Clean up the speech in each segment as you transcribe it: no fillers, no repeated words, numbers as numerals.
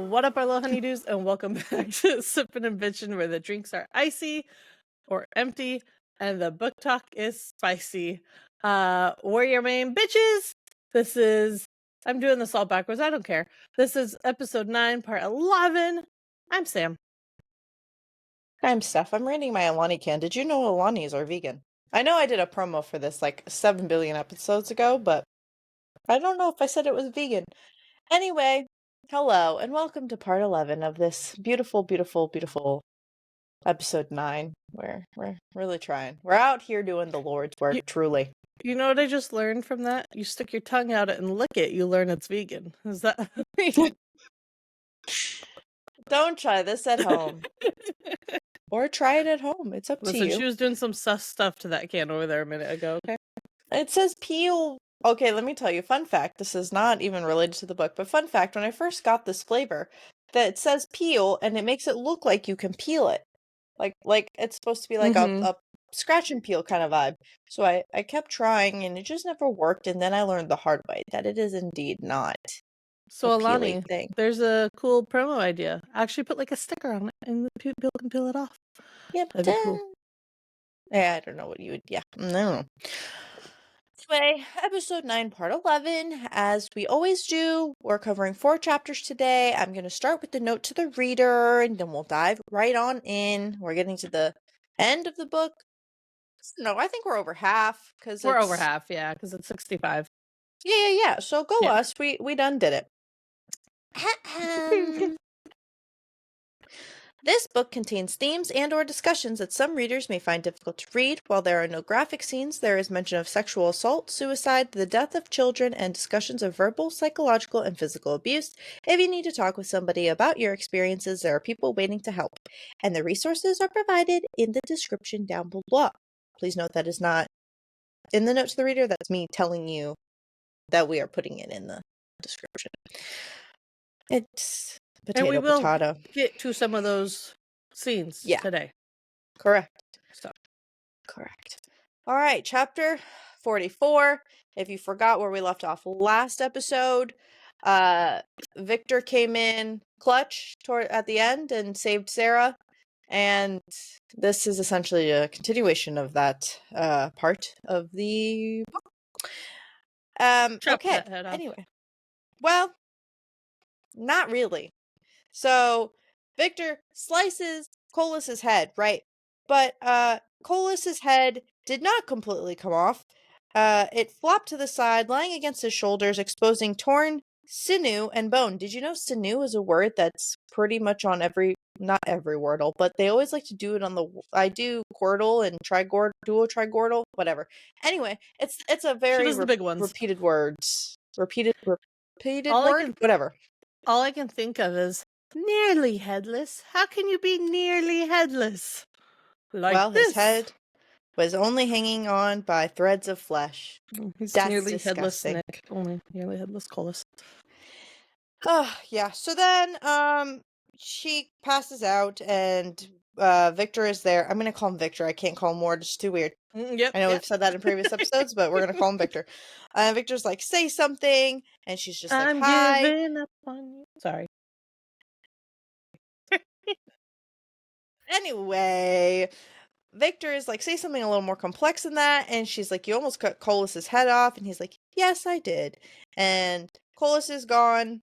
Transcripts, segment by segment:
What up, our little honeydews, and welcome back to Sippin N B, where the drinks are icy or empty, and the book talk is spicy. Warrior main bitches. I'm doing this all backwards. I don't care. This is episode 9, part 11. I'm Sam. I'm Steph. I'm reading my Alani can. Did you know Alanis are vegan? I know I did a promo for this like 7 billion episodes ago, but I don't know if I said it was vegan. Anyway, hello and welcome to part 11 of this beautiful, beautiful, beautiful episode 9. We're really trying. We're out here doing the Lord's work, truly. You know what I just learned from that? You stick your tongue out it and lick it, you learn it's vegan. Is that... Don't try this at home. Or try it at home. It's up to you. Listen, she was doing some sus stuff to that can over there a minute ago, okay? It says peel. Okay, let me tell you, fun fact, this is not even related to the book, but fun fact, when I first got this flavor, that it says peel, and it makes it look like you can peel it. Like it's supposed to be like a scratch and peel kind of vibe. So I kept trying, and it just never worked, and then I learned the hard way, that it is indeed not So a Alani, peely thing. there's a cool promo idea. Actually put like a sticker on it, and the people can peel it off. Yep. That'd be cool. Yeah, I don't know what you would, yeah, no. Anyway, episode 9, part 11. As we always do, we're covering 4 chapters today. I'm going to start with the note to the reader, and then we'll dive right on in. We're getting to the end of the book. No, I think we're over half. We're over half, yeah, because it's 65. Yeah. So go Yeah. us. We done did it. This book contains themes and or discussions that some readers may find difficult to read. While there are no graphic scenes, there is mention of sexual assault, suicide, the death of children, and discussions of verbal, psychological, and physical abuse. If you need to talk with somebody about your experiences, there are people waiting to help, and the resources are provided in the description down below. Please note that is not in the note to the reader. That's me telling you that we are putting it in the description. It's potato, and we will potato. get to some of those scenes today. Correct. So. Correct. All right, chapter 44. If you forgot where we left off last episode, Victor came in clutch at the end and saved Sarah. And this is essentially a continuation of that part of the book. Okay, anyway. Well, not really. So, Victor slices Colus's head, right? But Colus's head did not completely come off. It flopped to the side, lying against his shoulders, exposing torn sinew and bone. Did you know sinew is a word that's pretty much on not every Wordle, but they always like to do it on the, I do Quordle and dual Trigordle, whatever. Anyway, it's a very the big ones. repeated words. Repeated all word? Whatever. All I can think of is nearly headless. How can you be nearly headless? Well, his head was only hanging on by threads of flesh. He's That's nearly disgusting. headless Nick. Only nearly headless Colus. Oh, yeah. So then, she passes out, and Victor is there. I'm gonna call him Victor. I can't call him Ward. It's too weird. Yep. I know we've said that in previous episodes, but we're gonna call him Victor. Victor's like, say something, and she's just like, hi. I'm giving up on you. Sorry. Anyway, Victor is like, say something a little more complex than that, and she's like, you almost cut Colus's head off, and he's like, yes, I did. And Colus is gone,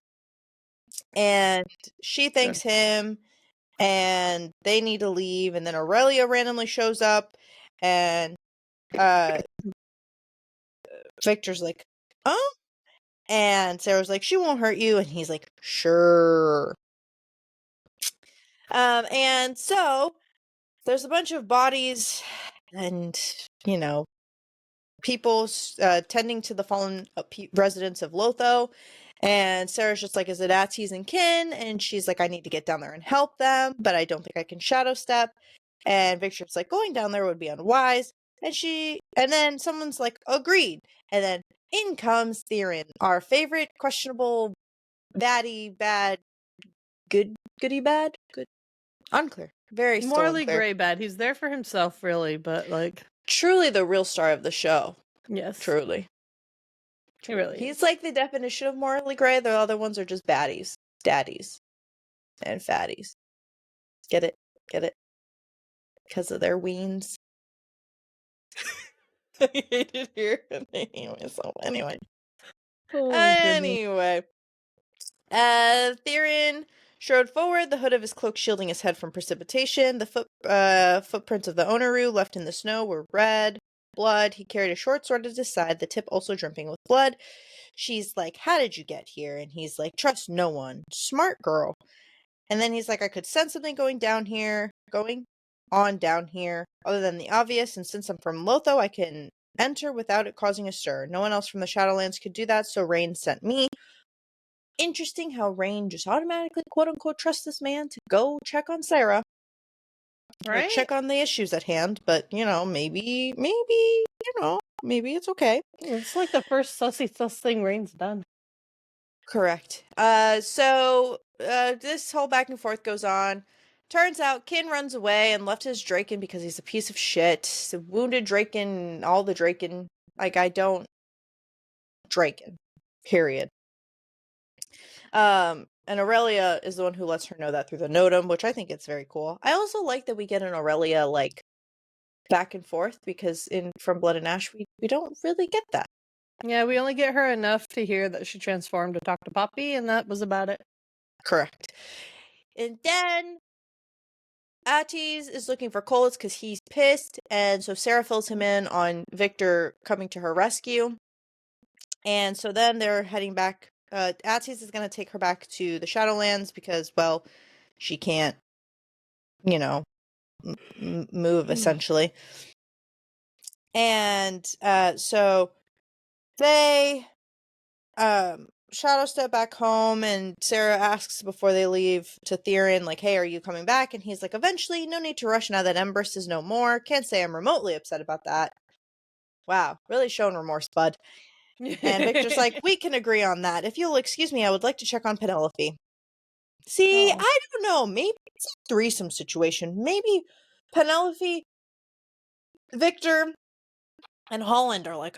and she thanks him, and they need to leave, and then Aurelia randomly shows up, and Victor's like, oh? And Sarah's like, she won't hurt you, and he's like, sure. And so there's a bunch of bodies and, people tending to the fallen residents of Lotho. And Sarah's just like, is it Atsies and kin? And she's like, I need to get down there and help them, but I don't think I can shadow step. And Victor's like, going down there would be unwise. And then someone's like, agreed. And then in comes Theron, our favorite questionable goody bad? Good. Unclear. Very still morally unclear. gray bad. He's there for himself, really, but like truly the real star of the show. Yes, truly. He really. He's like the definition of morally gray. The other ones are just baddies, daddies. and fatties. Get it? Get it? Because of their weens. I hate it here. I'm hating myself. Anyway. Oh my goodness. Anyway. Theron strode forward, the hood of his cloak shielding his head from precipitation. The footprints of the Onaru left in the snow were red blood. He carried a short sword at his side, the tip also dripping with blood. She's like, "How did you get here?" And he's like, "Trust no one. Smart girl." And then he's like, "I could sense something going on down here, other than the obvious, and since I'm from Lotho, I can enter without it causing a stir. No one else from the Shadowlands could do that, so Rain sent me." Interesting how Rain just automatically, quote-unquote, trusts this man to go check on Sarah. Right? Or check on the issues at hand, but, maybe, maybe it's okay. It's like the first sussy sus thing Rain's done. Correct. So this whole back and forth goes on. Turns out Kin runs away and left his Draken because he's a piece of shit. The wounded Draken, all the Draken. Like, I don't... Draken. Period. And Aurelia is the one who lets her know that through the Notum, which I think it's very cool. I also like that we get an Aurelia, like, back and forth, because from Blood and Ash, we don't really get that. Yeah, we only get her enough to hear that she transformed to talk to Poppy, and that was about it. Correct. And then Attis is looking for Colas because he's pissed, and so Sarah fills him in on Victor coming to her rescue. And so then they're heading back. Attis is going to take her back to the Shadowlands because, well, she can't, move, essentially. And so they shadow step back home, and Sarah asks before they leave to Theron, like, "Hey, are you coming back?" And he's like, "Eventually, no need to rush now that Empress is no more. Can't say I'm remotely upset about that." Wow, really showing remorse, bud. And Victor's like, "We can agree on that. If you'll excuse me, I would like to check on Penelope." See, Oh. I don't know. Maybe it's a threesome situation. Maybe Penelope, Victor, and Holland are like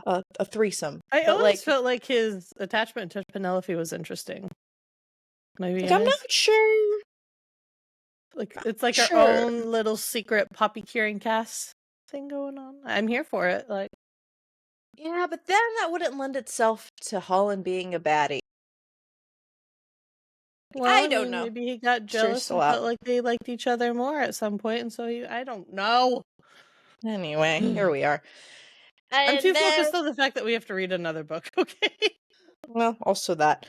a threesome. I But always felt like his attachment to Penelope was interesting. Maybe I'm not sure. Like, it's like our own little secret poppy curing cast thing going on. I'm here for it. Like, yeah, but then that wouldn't lend itself to Holland being a baddie. well, I don't know. Maybe he got jealous Still and out. felt like they liked each other more at some point, and so I don't know. Anyway, here we are. I'm too focused on the fact that we have to read another book. Okay. Well, also that.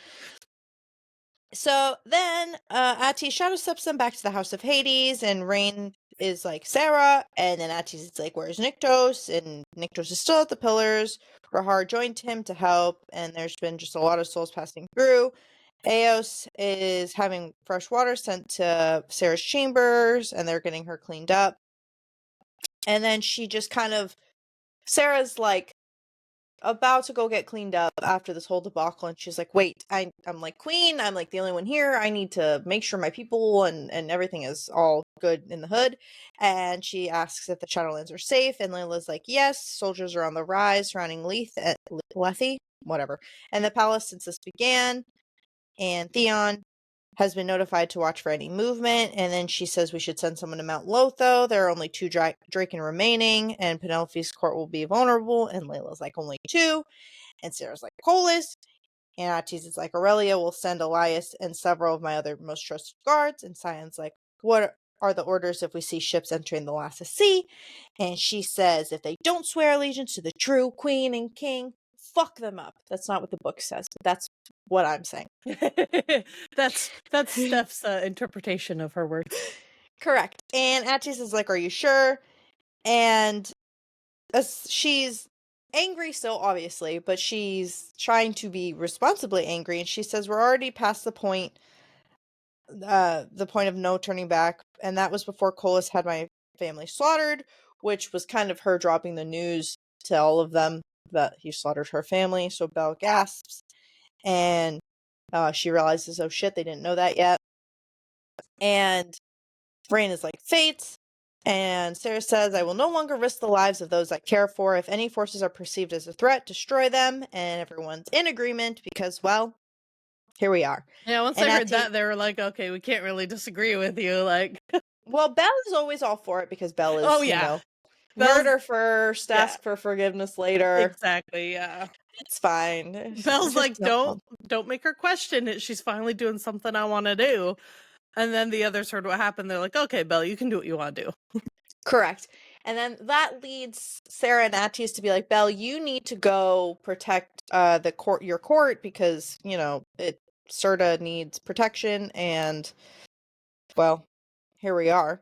So then, Attis shadow steps them back to the House of Hades, and Rain is like, "Sarah," and then Attis is like, "Where's Nyktos?" And Nyktos is still at the pillars. Rahar joined him to help, and there's been just a lot of souls passing through. Eos is having fresh water sent to Sarah's chambers, and they're getting her cleaned up. And then she just Sarah's like, about to go get cleaned up after this whole debacle, and she's like, "Wait, I'm like queen, I'm like the only one here, I need to make sure my people and everything is all good in the hood." And she asks if the Shadowlands are safe, and Layla's like, "Yes, soldiers are on the rise surrounding Lethe, whatever, and the palace since this began, and Theon has been notified to watch for any movement." And then she says we should send someone to Mount Lotho. There are only 2 Draken remaining, and Penelope's court will be vulnerable. And Layla's like, "Only 2. And Sarah's like, "Colas." And Attis is like, "Aurelia will send Elias and several of my other most trusted guards." And Sion's like, "What are the orders if we see ships entering the Lassa Sea?" And she says, "If they don't swear allegiance to the true queen and king, fuck them up." That's not what the book says, but that's what I'm saying. That's Steph's interpretation of her words. Correct. And Attis is like, "Are you sure?" And she's angry still, obviously, but she's trying to be responsibly angry, and she says, "We're already past the point of no turning back, and that was before Colas had my family slaughtered," which was kind of her dropping the news to all of them that he slaughtered her family. So Belle gasps, and she realizes, oh shit, they didn't know that yet. And Rain is like, "Fates." And Sarah says, "I will no longer risk the lives of those I care for. If any forces are perceived as a threat, destroy them." And everyone's in agreement because, well, here we are. Yeah, once And I heard that, they were like, okay, we can't really disagree with you. Like, well, Belle is always all for it because Belle is, oh, yeah. murder first, yeah. ask for forgiveness later. Exactly, yeah. It's fine. Belle's Just like, don't make her question it. She's finally doing something I want to do. And then the others heard what happened. They're like, okay, Belle, you can do what you want to do. Correct. And then that leads Sarah and Attis to be like, Belle, you need to go protect your court because, Serta needs protection, and well, here we are.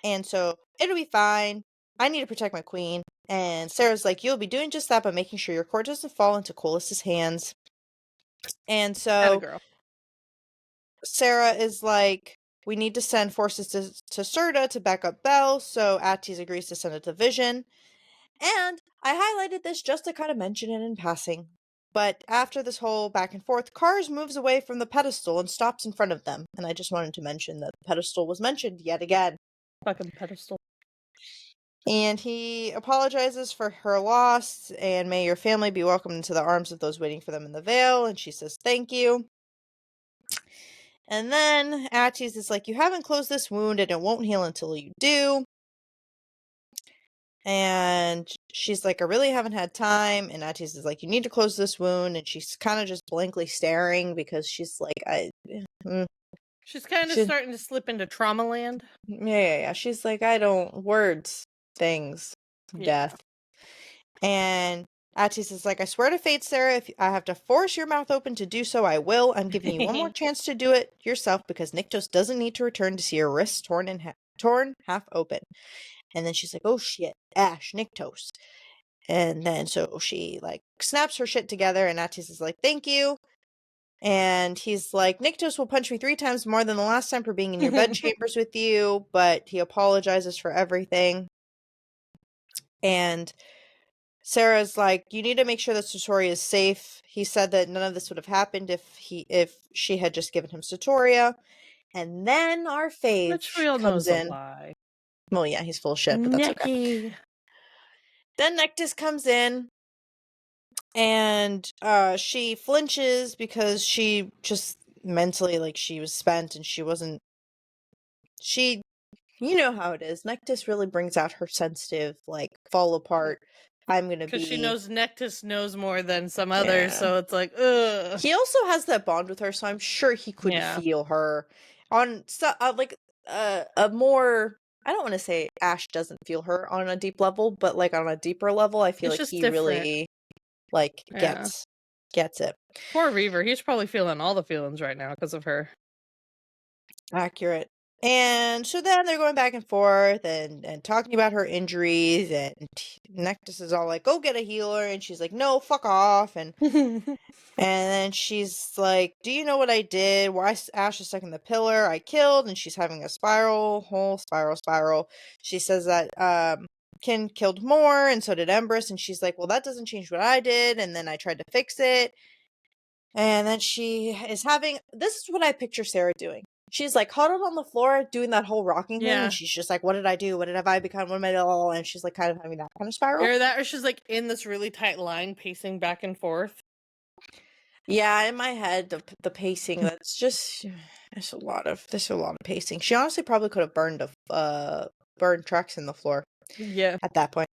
And so it'll be fine. I need to protect my queen. And Sarah's like, you'll be doing just that by making sure your court doesn't fall into Colis's hands. And so girl. Sarah is like, we need to send forces to Serta to back up Belle. So Attis agrees to send a division. And I highlighted this just to kind of mention it in passing. But after this whole back and forth, Cars moves away from the pedestal and stops in front of them. And I just wanted to mention that the pedestal was mentioned yet again. Fucking pedestal. And he apologizes for her loss, and may your family be welcomed into the arms of those waiting for them in the Vale. And she says, thank you. And then Attis is like, you haven't closed this wound, and it won't heal until you do. And she's like, I really haven't had time. And Attis is like, you need to close this wound. And she's kind of just blankly staring because she's like, she's kind of starting to slip into trauma land. Yeah. She's like, words, things, death. And Attis is like, I swear to fate, Sarah, if I have to force your mouth open to do so, I will. I'm giving you one more chance to do it yourself because Niktos doesn't need to return to see her wrists torn half open. And then she's like, oh shit, Ash, Niktos. And then so she like snaps her shit together, and Attis is like, thank you. And he's like, Niktos will punch me 3 times more than the last time for being in your bed chambers with you, but he apologizes for everything. And Sarah's like, you need to make sure that Satori is safe. He said that none of this would have happened if she had just given him Satoria. And then our fave Which we all comes knows in. A lie. Well, yeah, he's full of shit, but that's okay. Then Nektis comes in, and she flinches because she just mentally, like, she was spent and you know how it is. Nektis really brings out her sensitive, like, fall apart. I'm gonna be... Because she knows Nektis knows more than some others, so it's like, ugh. He also has that bond with her, so I'm sure he could feel her on, a more... I don't want to say Ash doesn't feel her on a deep level, but, like, on a deeper level, I feel like he really, like, gets it. Poor Reaver, he's probably feeling all the feelings right now because of her. Accurate. And so then they're going back and forth and talking about her injuries, and Nektis is all like, go get a healer, and she's like, no, fuck off, and then she's like, do you know what I did? Why Ash is stuck in the pillar? I killed, and she's having a whole spiral. She says that Kin killed more, and so did Empress, and she's like, well, that doesn't change what I did, and then I tried to fix it. And then she is this is what I picture Sarah doing. She's like huddled on the floor doing that whole rocking thing, and she's just like, what did I do? What did I become? What am I doing? And she's like kind of having that kind of spiral. Or she's like in this really tight line pacing back and forth. Yeah, in my head, the pacing, that's just, there's a lot of pacing. She honestly probably could have burned tracks in the floor. Yeah. At that point.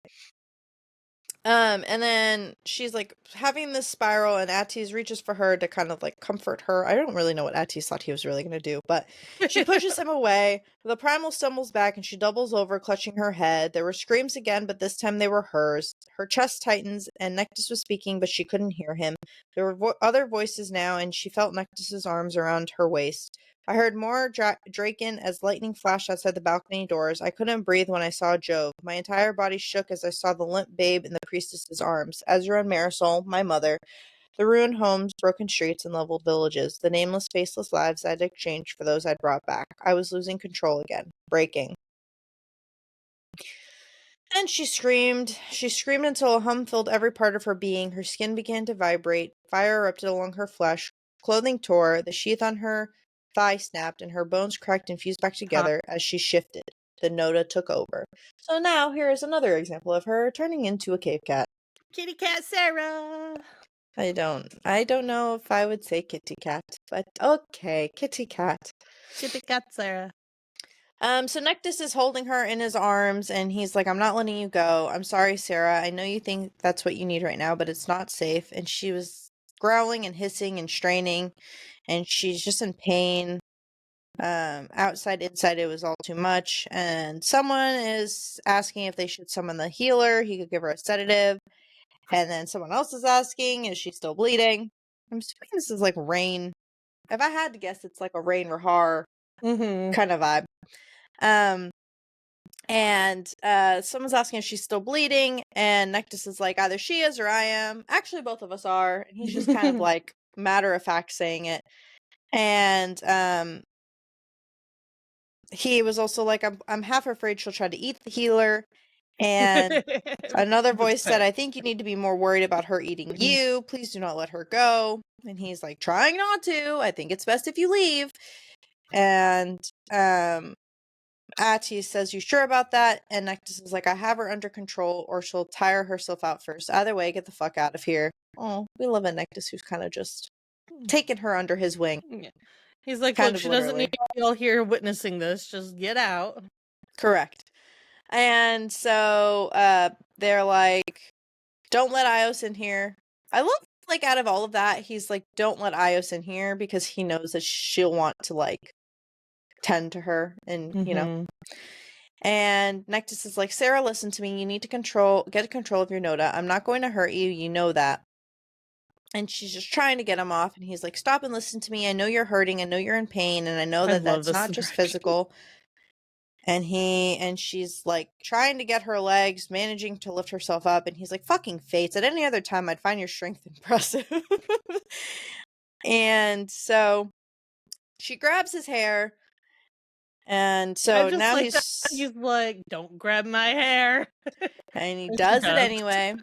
And then she's like having this spiral, and Attis reaches for her to kind of like comfort her. I don't really know what Attis thought he was really going to do, but she pushes him away. The primal stumbles back and she doubles over, clutching her head. There were screams again, but this time they were hers. Her chest tightens, and Nektis was speaking, but she couldn't hear him. There were other voices now, and she felt Nektis's arms around her waist. I heard more Draken as lightning flashed outside the balcony doors. I couldn't breathe when I saw Jove. My entire body shook as I saw the limp babe in the priestess's arms. Ezra and Marisol, my mother. The ruined homes, broken streets, and leveled villages. The nameless, faceless lives I'd exchanged for those I'd brought back. I was losing control again. Breaking. And she screamed. She screamed until a hum filled every part of her being. Her skin began to vibrate. Fire erupted along her flesh. Clothing tore. The sheath on her thigh snapped, and her bones cracked and fused back together as she shifted. The Noda took over. So now here is another example of her turning into a cave cat. Kitty cat Sarah! I don't know if I would say kitty cat, but okay, kitty cat. Kitty cat Sarah. So Nectus is holding her in his arms, and he's like, I'm not letting you go. I'm sorry, Sarah. I know you think that's what you need right now, but it's not safe. And she was growling and hissing and straining, and she's just in pain. Outside, inside, it was all too much. And someone is asking if they should summon the healer. He could give her a sedative. And then someone else is asking, is she still bleeding? I'm assuming this is like Rain. If I had to guess, it's like a Rain Rahar kind of vibe. And someone's asking if she's still bleeding, and Nectus is like, either she is or I am. Actually, both of us are. And he's just kind of like matter of fact saying it. And he was also like, I'm half afraid she'll try to eat the healer. And another voice said, I think you need to be more worried about her eating you. Please do not let her go. And he's like, trying not to. I think it's best if you leave. And Ati says, you sure about that? And Nectus is like, I have her under control, or she'll tire herself out first. Either way, get the fuck out of here. Oh, we love a Nectus who's kind of just taking her under his wing. Yeah. He's like, Kind look, of she doesn't literally. need you all here witnessing this. Just get out. Correct. And so they're like, don't let Ios in here. I love, like, out of all of that, he's like, don't let Ios in here, because he knows that she'll want to, like, tend to her, and, you know. And Nectus is like, Sarah, listen to me. You need to get control of your Noda. I'm not going to hurt you. You know that. And she's just trying to get him off. And he's like, stop and listen to me. I know you're hurting. I know you're in pain. And I know that that's not just physical. And she's like trying to get her legs, managing to lift herself up. And he's like, fucking Fates. At any other time, I'd find your strength impressive. And so she grabs his hair. And so now like he's like, don't grab my hair. And he does it anyway.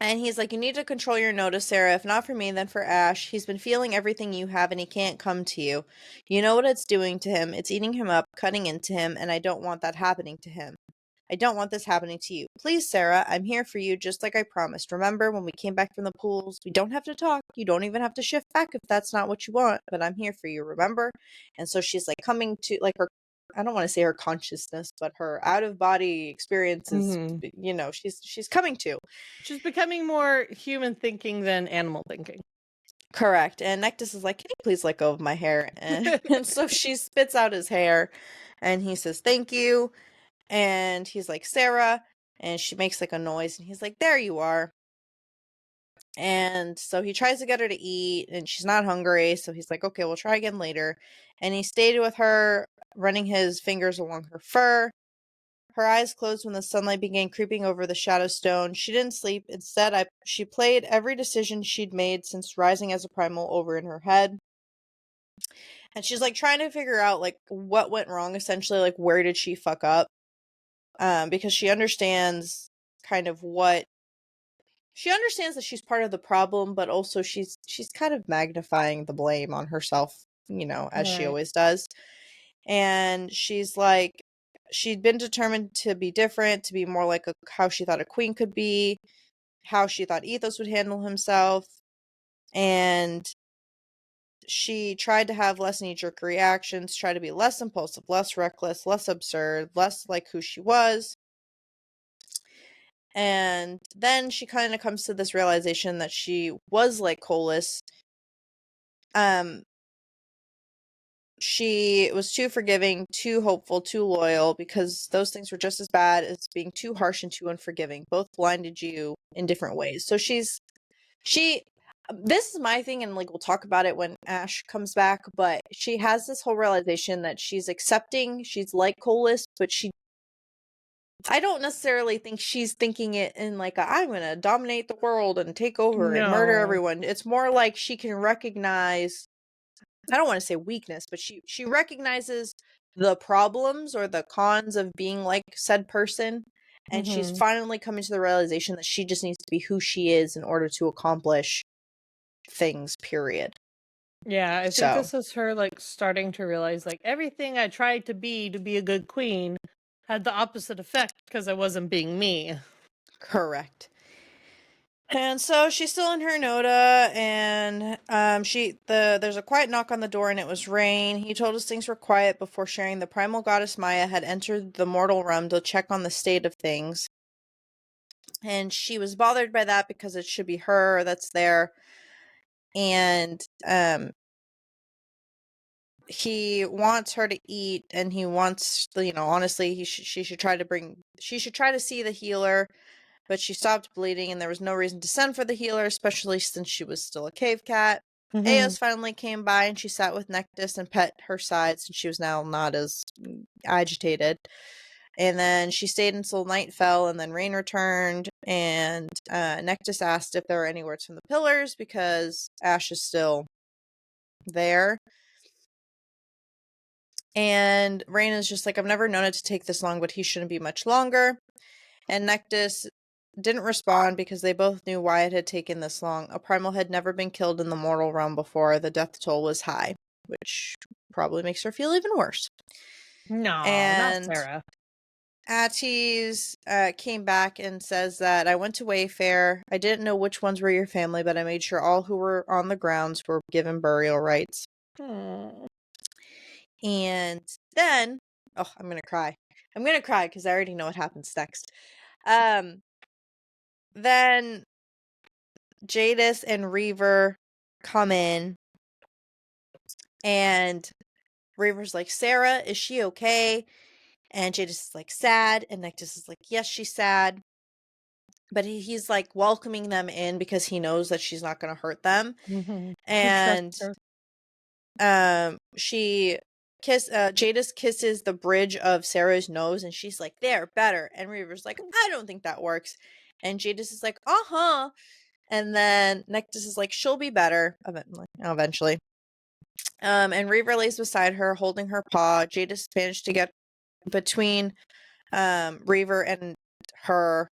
And he's like, you need to control your Noda, Sarah. If not for me, then for Ash. He's been feeling everything you have, and he can't come to you. You know what it's doing to him. It's eating him up, cutting into him, and I don't want that happening to him. I don't want this happening to you. Please, Sarah, I'm here for you, just like I promised. Remember, when we came back from the pools, we don't have to talk. You don't even have to shift back if that's not what you want, but I'm here for you, remember? And so she's like coming to, like, her, I don't want to say her consciousness, but her out-of-body experiences, you know, she's coming to. She's becoming more human thinking than animal thinking. Correct. And Nectus is like, can you please let go of my hair? And so she spits out his hair, and he says, thank you. And he's like, Sarah. And she makes like a noise, and he's like, there you are. And so he tries to get her to eat, and she's not hungry. So he's like, okay, we'll try again later. And he stayed with her, running his fingers along her fur. Her eyes closed when the sunlight began creeping over the shadow stone. She didn't sleep. Instead, she played every decision she'd made since rising as a primal over in her head. And she's like trying to figure out like what went wrong, essentially, like where did she fuck up? Because she understands kind of what she understands that she's part of the problem, but also she's kind of magnifying the blame on herself, you know, as she always does. And she's like, she'd been determined to be different, to be more like how she thought a queen could be, how she thought Ethos would handle himself. And she tried to have less knee-jerk reactions, try to be less impulsive, less reckless, less absurd, less like who she was. And then she kind of comes to this realization that she was like Colas. She was too forgiving, too hopeful, too loyal, because those things were just as bad as being too harsh and too unforgiving. Both blinded you in different ways. So this is my thing, and like we'll talk about it when Ash comes back, but she has this whole realization that she's accepting, she's like Colas, but I don't necessarily think she's thinking it in like I'm gonna dominate the world and take over and murder everyone. It's more like she can recognize, I don't want to say weakness, but she recognizes the problems or the cons of being like said person, and she's finally coming to the realization that she just needs to be who she is in order to accomplish things, period. Yeah, I think this is her like starting to realize like everything I tried to be a good queen had the opposite effect because I wasn't being me. Correct. And so she's still in her Noda, and there's a quiet knock on the door, and it was Rain. He told us things were quiet before sharing the primal goddess Maya had entered the mortal realm to check on the state of things. And she was bothered by that because it should be her that's there. And he wants her to eat, and he wants, honestly, she should try to see the healer. But she stopped bleeding, and there was no reason to send for the healer, especially since she was still a cave cat. Eos finally came by, and she sat with Nectis and pet her side, since she was now not as agitated. And then she stayed until night fell, and then Rain returned, and Nectis asked if there were any words from the pillars, because Ash is still there. And Rain is just like, I've never known it to take this long, but he shouldn't be much longer. And Nectis didn't respond because they both knew why it had taken this long. A primal had never been killed in the mortal realm before. The death toll was high, which probably makes her feel even worse. No, And not Sarah. Attis came back and says that I went to Wayfair. I didn't know which ones were your family, but I made sure all who were on the grounds were given burial rights. And then, I'm gonna cry. I'm gonna cry because I already know what happens next. Then Jadis and Reaver come in, and Reaver's like, Sarah, is she okay? And Jadis is like, sad, and Nectis is like, yes, she's sad. But he's like welcoming them in because he knows that she's not gonna hurt them. And Jadis kisses the bridge of Sarah's nose, and she's like, there, better. And Reaver's like, I don't think that works. And Jadis is like, uh-huh. And then Nectis is like, she'll be better eventually. And Reaver lays beside her, holding her paw. Jadis managed to get between Reaver and her,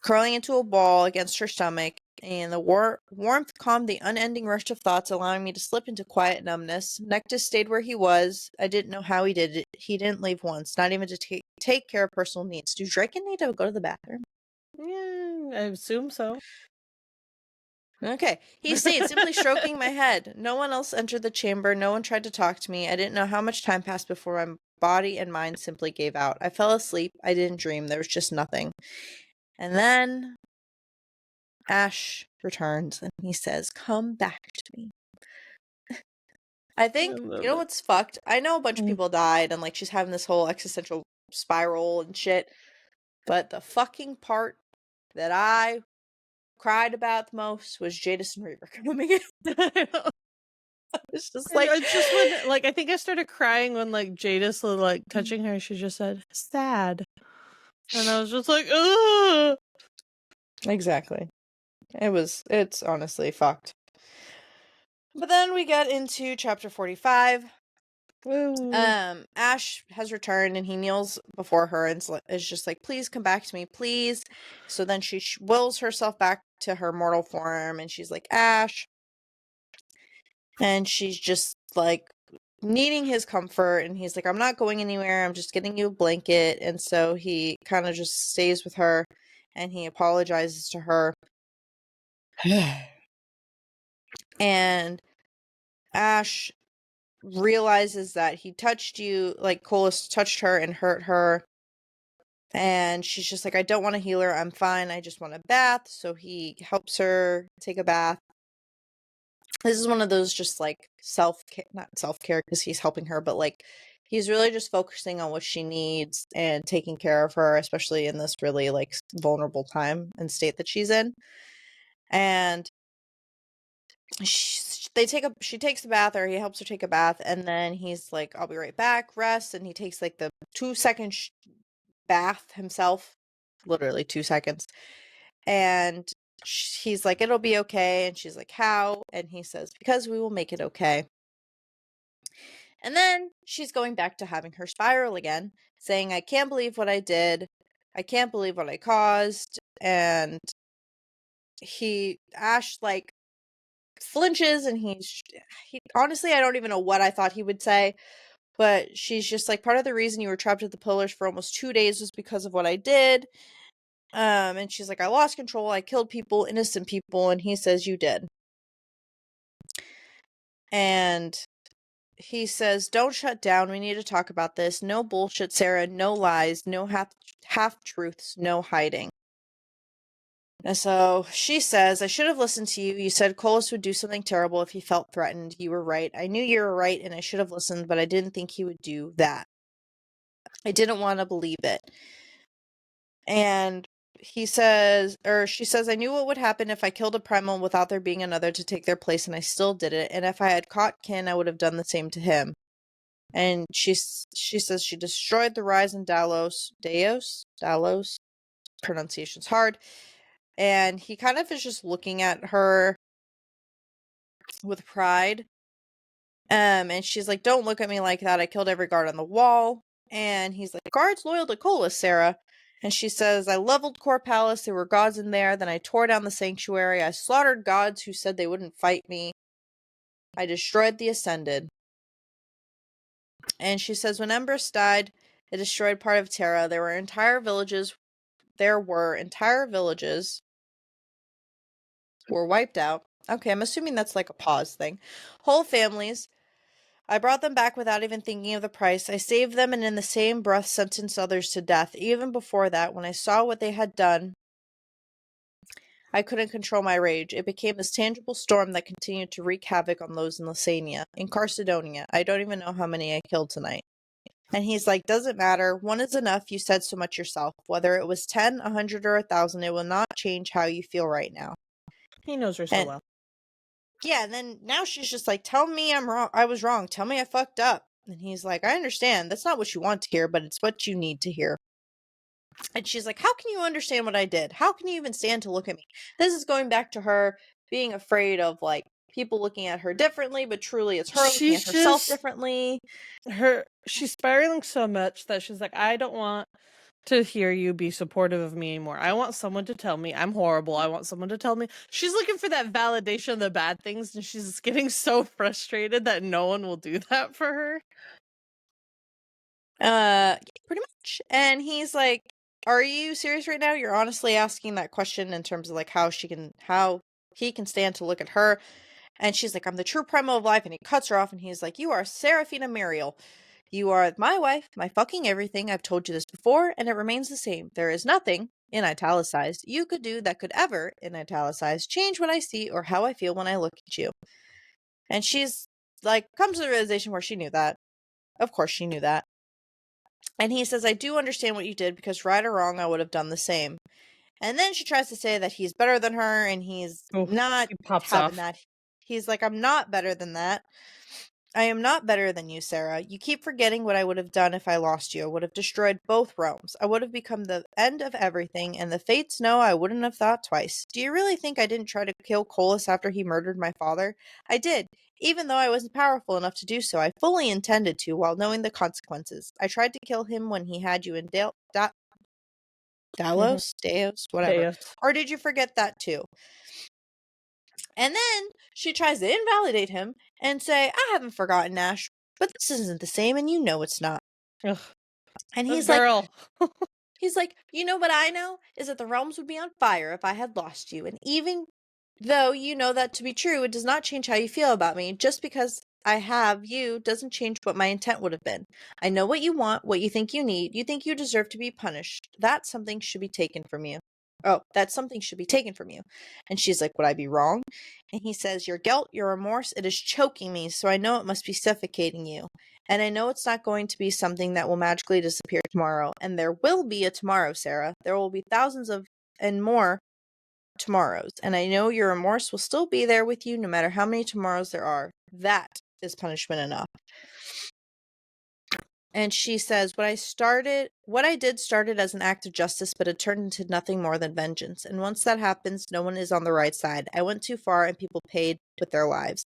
curling into a ball against her stomach, and the warmth calmed the unending rush of thoughts, allowing me to slip into quiet numbness. Nectis stayed where he was. I didn't know how he did it. He didn't leave once, not even to take care of personal needs. Do Draken need to go to the bathroom? Yeah, I assume so. Okay. He stayed, simply stroking my head. No one else entered the chamber. No one tried to talk to me. I didn't know how much time passed before my body and mind simply gave out. I fell asleep. I didn't dream. There was just nothing. And then Ash returns, and he says, come back to me. I think, you know what's fucked? I know a bunch of people died, and like she's having this whole existential spiral and shit. But the fucking part that I cried about the most was Jadis and Reaver coming in. It's just like, it's just when, like, I think I started crying when like Jadis was like touching her. She just said sad, and I was just like, ugh. Exactly. It's honestly fucked. But then we get into chapter 45. Ash has returned, and he kneels before her and is just like, please come back to me, please. So then she wills herself back to her mortal form, and she's like, Ash. And she's just like needing his comfort, and he's like, I'm not going anywhere, I'm just getting you a blanket. And so he kind of just stays with her, and he apologizes to her. And Ash realizes that he touched you, like Colas touched her and hurt her. And she's just like, I don't want to heal her, I'm fine, I just want a bath. So he helps her take a bath. This is one of those just like not self-care because he's helping her, but like he's really just focusing on what she needs and taking care of her, especially in this really like vulnerable time and state that she's in. And she takes the bath, or he helps her take a bath, and then he's like, I'll be right back, rest. And he takes like the 2-second bath himself, literally 2 seconds. And he's like, it'll be okay. And she's like, how? And he says, because we will make it okay. And then she's going back to having her spiral again, saying, I can't believe what I did. I can't believe what I caused. And Ash like flinches, and he honestly, I don't even know what I thought he would say. But she's just like, part of the reason you were trapped at the pillars for almost 2 days was because of what I did. And she's like, I lost control. I killed people, innocent people. And he says, you did. And he says, don't shut down. We need to talk about this. No bullshit, Sarah. No lies. No half-truths. No hiding. And so she says, I should have listened to you. You said Colas would do something terrible if he felt threatened. You were right. I knew you were right, and I should have listened, but I didn't think he would do that. I didn't want to believe it. And he says, or she says, I knew what would happen if I killed a primal without there being another to take their place, and I still did it. And if I had caught Kin, I would have done the same to him. And she says she destroyed the rise in Dalos, pronunciation's hard. And he kind of is just looking at her with pride. And she's like, don't look at me like that. I killed every guard on the wall. And he's like, guards loyal to Colas, Sarah. And she says, I leveled Core Palace. There were gods in there. Then I tore down the sanctuary. I slaughtered gods who said they wouldn't fight me. I destroyed the Ascended. And she says, when Empress died, it destroyed part of Terra. There were entire villages were wiped out. Okay, I'm assuming that's like a pause thing. Whole families. I brought them back without even thinking of the price. I saved them and in the same breath sentenced others to death. Even before that, when I saw what they had done, I couldn't control my rage. It became this tangible storm that continued to wreak havoc on those in Lysania. In Carcedonia. I don't even know how many I killed tonight. And he's like, doesn't matter. One is enough. You said so much yourself. Whether it was 10, 100, or 1,000, it will not change how you feel right now. He knows her so well. Yeah, and then now she's just like, tell me I'm wrong. I was wrong. Tell me I fucked up. And he's like, I understand. That's not what you want to hear, but it's what you need to hear. And she's like, how can you understand what I did? How can you even stand to look at me? This is going back to her being afraid of, like, people looking at her differently, but truly it's her looking at herself differently. She's spiraling so much that she's like, I don't want to hear you be supportive of me anymore. I want someone to tell me I'm horrible. I want someone to tell me. She's looking for that validation of the bad things, and she's getting so frustrated that no one will do that for her. Pretty much. And he's like, are you serious right now? You're honestly asking that question in terms of like how he can stand to look at her. And she's like, I'm the true primal of life. And he cuts her off and he's like, you are Seraphina Muriel. You are my wife, my fucking everything. I've told you this before, and it remains the same. There is nothing, in italicized, you could do that could ever, in italicized, change what I see or how I feel when I look at you. And she's like, comes to the realization where she knew that. Of course she knew that. And he says, I do understand what you did because right or wrong, I would have done the same. And then she tries to say that he's better than her and he's not having that. He's like, I'm not better than that. I am not better than you, Sarah. You keep forgetting what I would have done if I lost you. I would have destroyed both realms. I would have become the end of everything, and the fates know I wouldn't have thought twice. Do you really think I didn't try to kill Colas after he murdered my father? I did. Even though I wasn't powerful enough to do so, I fully intended to, while knowing the consequences. I tried to kill him when he had you in Deos, whatever. Deus. Or did you forget that too? And then she tries to invalidate him and say, I haven't forgotten, Ash, but this isn't the same and you know it's not. Ugh. And he's like, you know what I know is that the realms would be on fire if I had lost you. And even though you know that to be true, it does not change how you feel about me. Just because I have you doesn't change what my intent would have been. I know what you want, what you think you need. You think you deserve to be punished. That something should be taken from you. That something should be taken from you. And she's like, would I be wrong? And he says, your guilt, your remorse, it is choking me, so I know it must be suffocating you. And I know it's not going to be something that will magically disappear tomorrow. And there will be a tomorrow, Sarah. There will be thousands of and more tomorrows. And I know your remorse will still be there with you no matter how many tomorrows there are. That is punishment enough. And she says, what I did started as an act of justice, but it turned into nothing more than vengeance. And once that happens, no one is on the right side. I went too far and people paid with their lives.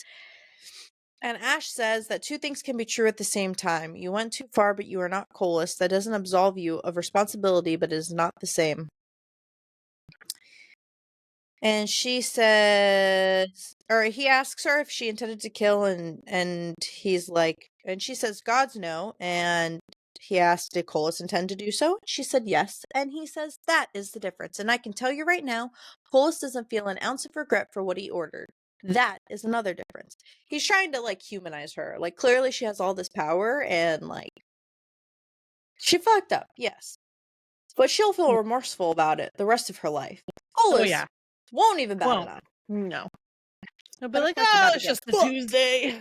And Ash says that two things can be true at the same time. You went too far, but you are not Colas. That doesn't absolve you of responsibility, but it is not the same. And she says, or he asks her if she intended to kill, and he's like, and she says, God's no. And He asked, did Colas intend to do so? She said yes, and he says that is the difference. And I can tell you right now, Colas doesn't feel an ounce of regret for what he ordered. That is another difference. He's trying to, like, humanize her. Like, clearly she has all this power, and, like, she fucked up, yes. But she'll feel remorseful about it the rest of her life. Oh Colas yeah. won't even bat Well, an eye. no. He'll be But of like, course he's oh, about to it's get just a fucked. Tuesday.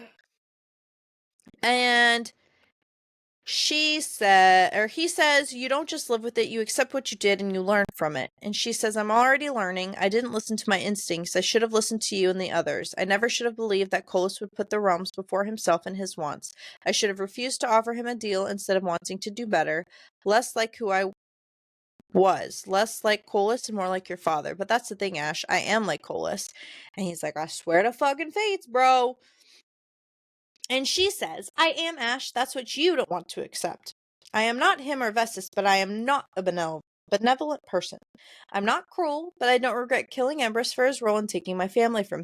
And she said, or he says, you don't just live with it, you accept what you did and you learn from it. And she says, I'm already learning. I didn't listen to my instincts. I should have listened to you and the others. I never should have believed that Colas would put the realms before himself and his wants. I should have refused to offer him a deal instead of wanting to do better. Less like who I was. Less like Colas and more like your father. But that's the thing, Ash. I am like Colas. And he's like, I swear to fucking fates, bro. And she says, I am Ash, that's what you don't want to accept. I am not him or Vessus, but I am not a benevolent person. I'm not cruel, but I don't regret killing Embrys for his role in taking my family from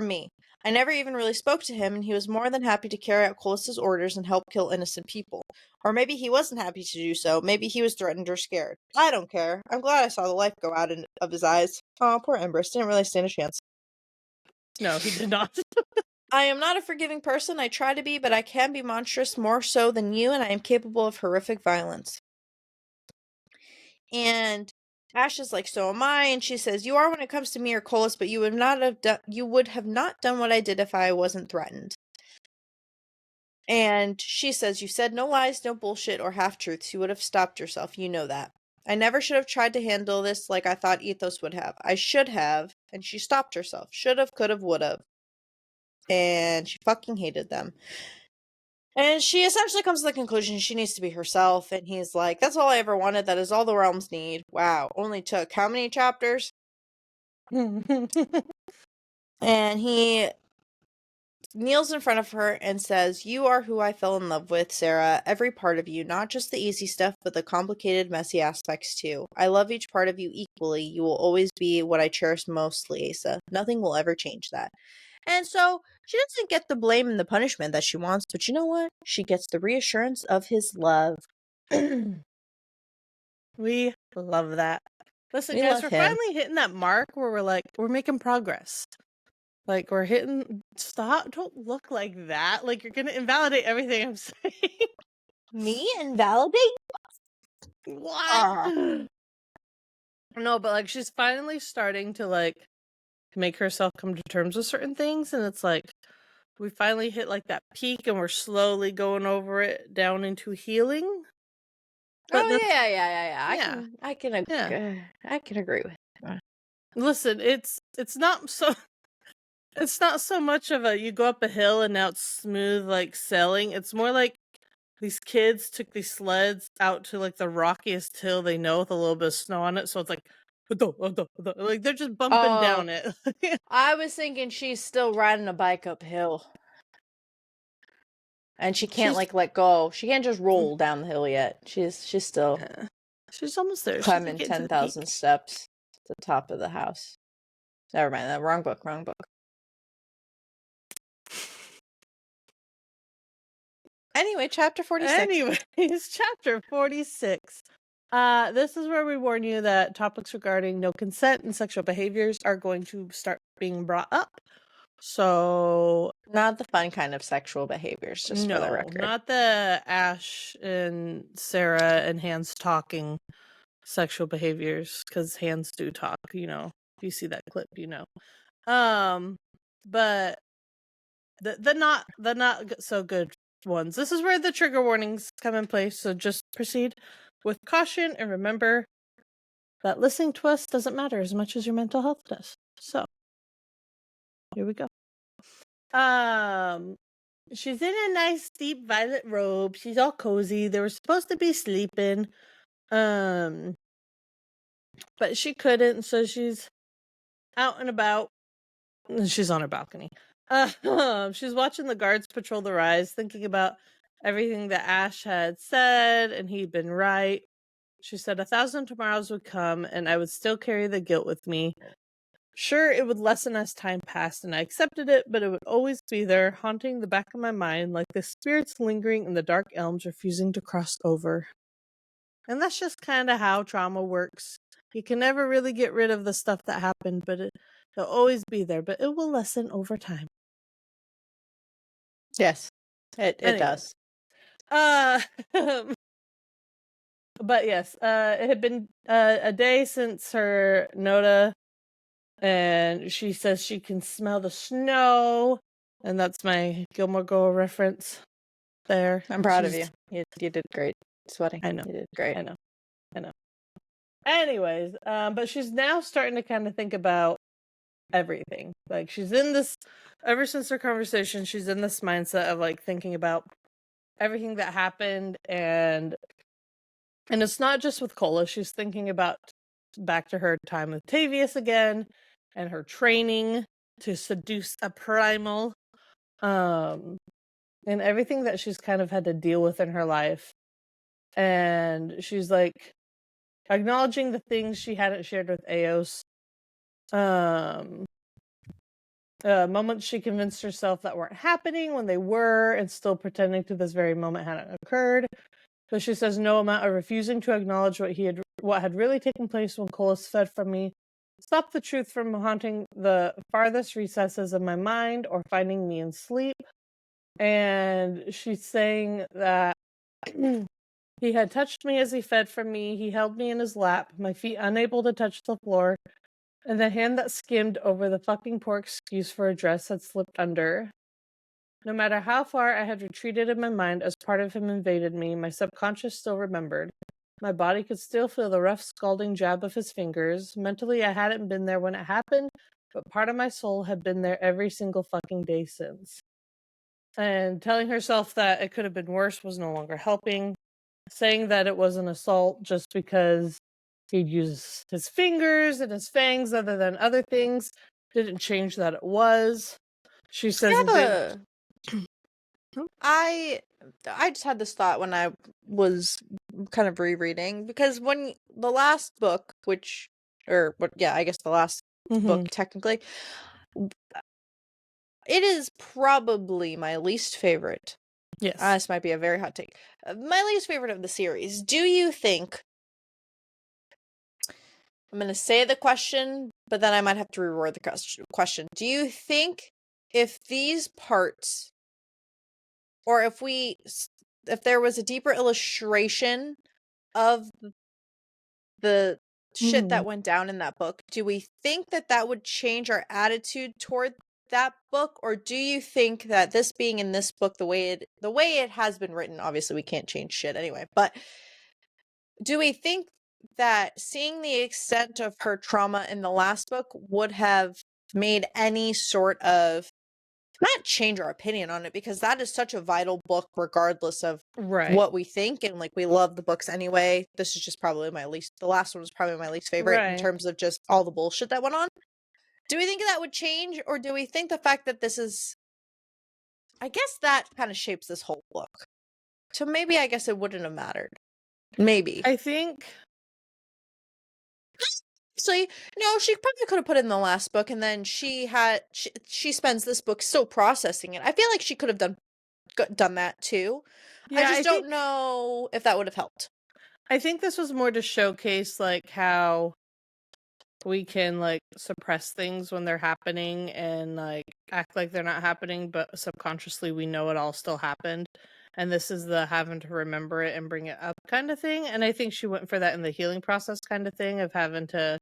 me. I never even really spoke to him, and he was more than happy to carry out Colas's orders and help kill innocent people. Or maybe he wasn't happy to do so, maybe he was threatened or scared. I don't care. I'm glad I saw the life go out of his eyes. Oh, poor Embrys, didn't really stand a chance. No, he did not. I am not a forgiving person, I try to be, but I can be monstrous more so than you, and I am capable of horrific violence. And Ash is like, so am I, and she says, you are when it comes to me or Colas, but you would have not done what I did if I wasn't threatened. And she says, you said no lies, no bullshit, or half-truths. You would have stopped yourself, you know that. I never should have tried to handle this like I thought Ethos would have. I should have, and she stopped herself. Should have, could have, would have. And she fucking hated them. And she essentially comes to the conclusion she needs to be herself, and he's like, that's all I ever wanted, that is all the realms need. Wow, only took how many chapters? And he kneels in front of her and says, you are who I fell in love with, Sarah, every part of you, not just the easy stuff, but the complicated, messy aspects too. I love each part of you equally. You will always be what I cherish most, Liesa. Nothing will ever change that. And so she doesn't get the blame and the punishment that she wants, but you know what? She gets the reassurance of his love. We love that. Listen, We guys, love we're him. finally hitting that mark where we're like, we're making progress. Like, we're hitting, stop, don't look like that. Like, you're going to invalidate everything I'm saying. Me invalidate? What? No, but like, she's finally starting to like make herself come to terms with certain things. And it's like, we finally hit like that peak and we're slowly going over it down into healing. But Yeah. I can agree with that. Listen, it's not so it's not so much of a you go up a hill and now it's smooth like sailing. It's more like these kids took these sleds out to like the rockiest hill they know with a little bit of snow on it. So it's like like they're just bumping down it. I was thinking she's still riding a bike uphill. And she can't like let go. She can't just roll down the hill yet. She's still she's almost there. climbing She's 10,000 steps to the top of the house. Never mind, that wrong book. Anyway, chapter 46. Anyways, chapter 46. This is where we warn you that topics regarding no consent and sexual behaviors are going to start being brought up. So, not the fun kind of sexual behaviors, just for the record. Not the Ash and Sarah and Hans talking sexual behaviors, because Hans do talk, you know. If you see that clip, you know. But the not so good ones. This is where the trigger warnings come in place, so just proceed with caution and remember that listening to us doesn't matter as much as your mental health does. So, here we go. She's in a nice deep violet robe. She's all cozy. They were supposed to be sleeping. But she couldn't, so she's out and about. She's on her balcony. She's watching the guards patrol the rise, thinking about everything that Ash had said, and he'd been right. She said 1,000 tomorrows would come, and I would still carry the guilt with me. Sure, it would lessen as time passed and I accepted it, but it would always be there, haunting the back of my mind like the spirits lingering in the dark elms refusing to cross over. And that's just kind of how trauma works. You can never really get rid of the stuff that happened, but it'll always be there, but it will lessen over time. Yes, it Anyway. does. But yes, it had been a day since her Noda, and she says she can smell the snow, and that's my Gilmore Girl reference there. I'm proud of you. You did great. Sweating. I know. You did great. I know. Anyways, but she's now starting to kind of think about everything. Like she's in this, ever since her conversation, she's in this mindset of like thinking about everything that happened, and it's not just with Cola. She's thinking about back to her time with Tavius again, and her training to seduce a primal, and everything that she's kind of had to deal with in her life. And she's like acknowledging the things she hadn't shared with Eos. Moments she convinced herself that weren't happening when they were, and still pretending to this very moment hadn't occurred. So she says no amount of refusing to acknowledge what had really taken place when Colas fed from me stopped the truth from haunting the farthest recesses of my mind or finding me in sleep. And she's saying that he had touched me as he fed from me. He held me in his lap, my feet unable to touch the floor, and the hand that skimmed over the fucking poor excuse for a dress had slipped under. No matter how far I had retreated in my mind as part of him invaded me, my subconscious still remembered. My body could still feel the rough, scalding jab of his fingers. Mentally, I hadn't been there when it happened, but part of my soul had been there every single fucking day since. And telling herself that it could have been worse was no longer helping. Saying that it was an assault just because he'd use his fingers and his fangs other than other things didn't change that it was. She says I just had this thought when I was kind of rereading, because when the last book, I guess the last book technically, it is probably my least favorite. Yes. This might be a very hot take. My least favorite of the series. Do you think, I'm going to say the question, but then I might have to reword the question. Do you think if these parts, or if there was a deeper illustration of the shit that went down in that book, do we think that would change our attitude toward that book? Or do you think that this being in this book, the way it has been written, obviously we can't change shit anyway, but do we think that seeing the extent of her trauma in the last book would have made any sort of, not change our opinion on it, because that is such a vital book regardless of what we think, and like we love the books anyway. This is just probably the last one was probably my least favorite in terms of just all the bullshit that went on. Do we think that would change, or do we think the fact that this is, I guess that kind of shapes this whole book, so maybe I guess it wouldn't have mattered. Maybe. I think actually, no, she probably could have put it in the last book, and then she spends this book still processing it. I feel like she could have done that too. Yeah, I just don't know if that would have helped. I think this was more to showcase like how we can like suppress things when they're happening and like act like they're not happening, but subconsciously we know it all still happened. And this is the having to remember it and bring it up kind of thing. And I think she went for that in the healing process kind of thing of having to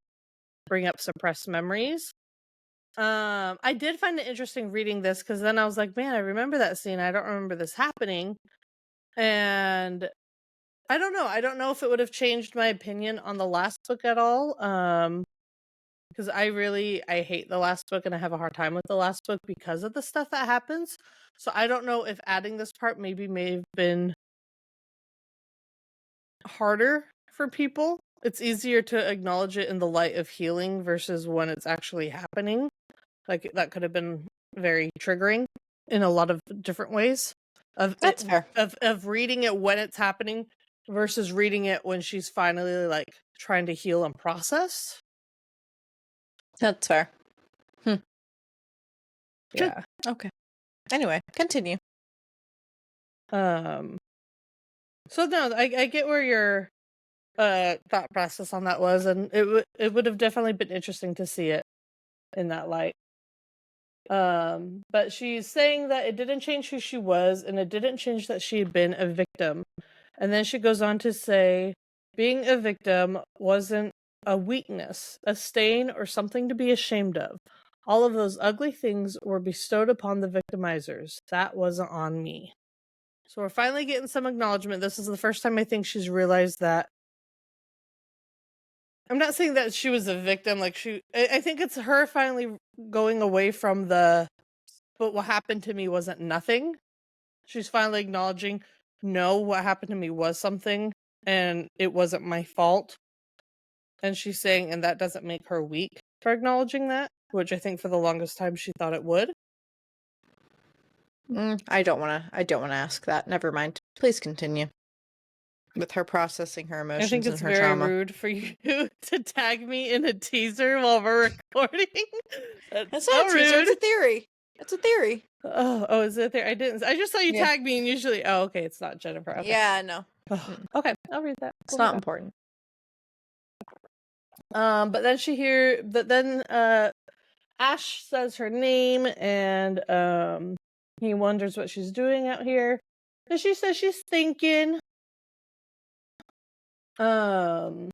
bring up suppressed memories. I did find it interesting reading this because then I was like, man, I remember that scene. I don't remember this happening. And I don't know. I don't know if it would have changed my opinion on the last book at all. Because I hate the last book and I have a hard time with the last book because of the stuff that happens. So I don't know if adding this part may have been harder for people. It's easier to acknowledge it in the light of healing versus when it's actually happening. Like that could have been very triggering in a lot of different ways. That's fair. Of reading it when it's happening versus reading it when she's finally like trying to heal and process. That's fair. Yeah. Okay. Anyway, continue. So no, I get where your thought process on that was, and it would have definitely been interesting to see it in that light. But she's saying that it didn't change who she was, and it didn't change that she had been a victim. And then she goes on to say, being a victim wasn't a weakness, a stain, or something to be ashamed of. All of those ugly things were bestowed upon the victimizers. That wasn't on me. So we're finally getting some acknowledgement. This is the first time I think she's realized that. I'm not saying that she was a victim. Like I think it's her finally going away from but what happened to me wasn't nothing. She's finally acknowledging, no, what happened to me was something, and it wasn't my fault. And she's saying, and that doesn't make her weak for acknowledging that, which I think for the longest time she thought it would. I don't want to ask that. Never mind. Please continue with her processing her emotions. I think it's and her very trauma. rude for you to tag me in a teaser while we're recording. That's so not a teaser. rude. It's a theory. It's a theory. Oh, is it there? I didn't. I just saw you Yeah. tag me, and usually, oh, okay, it's not Jennifer. Okay. Yeah, no. Okay, I'll read that. It's not important. But then Ash says her name, and he wonders what she's doing out here. And she says she's thinking. And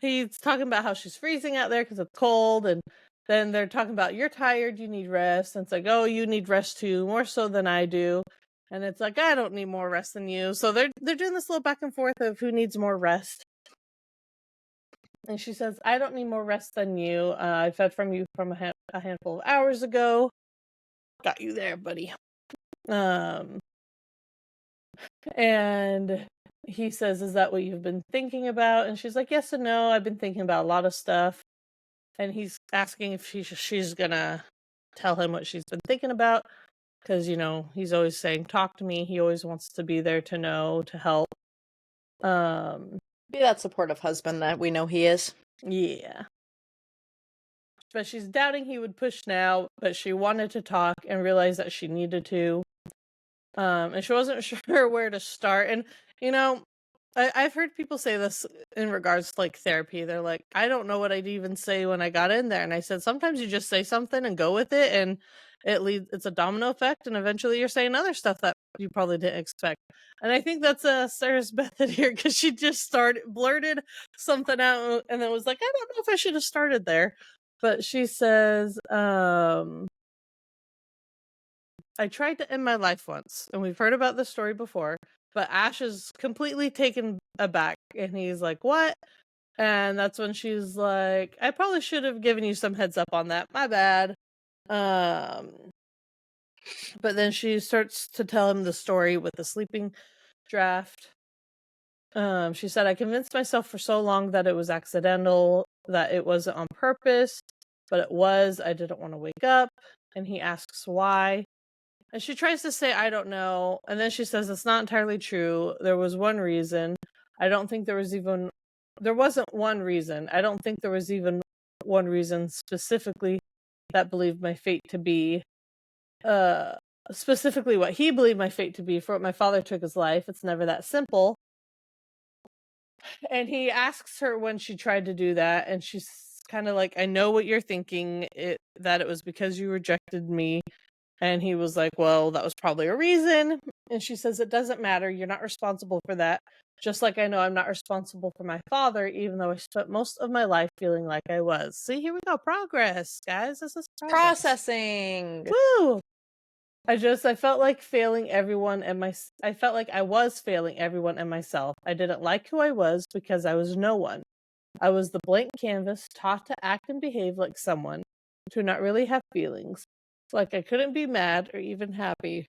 he's talking about how she's freezing out there because it's cold, and then they're talking about, you're tired, you need rest. And it's like, oh, you need rest too, more so than I do. And it's like, I don't need more rest than you. So they're doing this little back and forth of who needs more rest. And she says, I don't need more rest than you. I fed from you from a handful of hours ago. Got you there, buddy. And he says, is that what you've been thinking about? And she's like, yes and no. I've been thinking about a lot of stuff. And he's asking if she's gonna tell him what she's been thinking about. Because, he's always saying, talk to me. He always wants to be there to know, to help. Be that supportive husband that we know he is. Yeah. But she's doubting he would push now, but she wanted to talk and realized that she needed to. And she wasn't sure where to start. And, I've heard people say this in regards to like therapy. They're like, I don't know what I'd even say when I got in there. And I said, sometimes you just say something and go with it, and it's a domino effect, and eventually you're saying other stuff that you probably didn't expect. And I think that's Sarah's method here, because she just blurted something out and then was like, I don't know if I should have started there. But she says, I tried to end my life once, and we've heard about this story before, but Ash is completely taken aback, and he's like, what? And that's when she's like, I probably should have given you some heads up on that. My bad. But then she starts to tell him the story with the sleeping draft. She said, I convinced myself for so long that it was accidental, that it wasn't on purpose, but it was. I didn't want to wake up. And he asks why. And she tries to say, I don't know. And then she says, it's not entirely true. There was one reason. I don't think there wasn't one reason. I don't think there was even one reason specifically that believed my fate to be, specifically what he believed my fate to be for what my father took his life. It's never that simple. And he asks her when she tried to do that. And she's kind of like, I know what you're thinking, that it was because you rejected me. And he was like, well, that was probably a reason. And she says, it doesn't matter. You're not responsible for that. Just like I know I'm not responsible for my father, even though I spent most of my life feeling like I was. See, here we go. Progress, guys. This is progress. Processing. Woo! I felt like failing everyone, and I felt like I was failing everyone and myself. I didn't like who I was because I was no one. I was the blank canvas, taught to act and behave like someone, to not really have feelings. Like I couldn't be mad or even happy.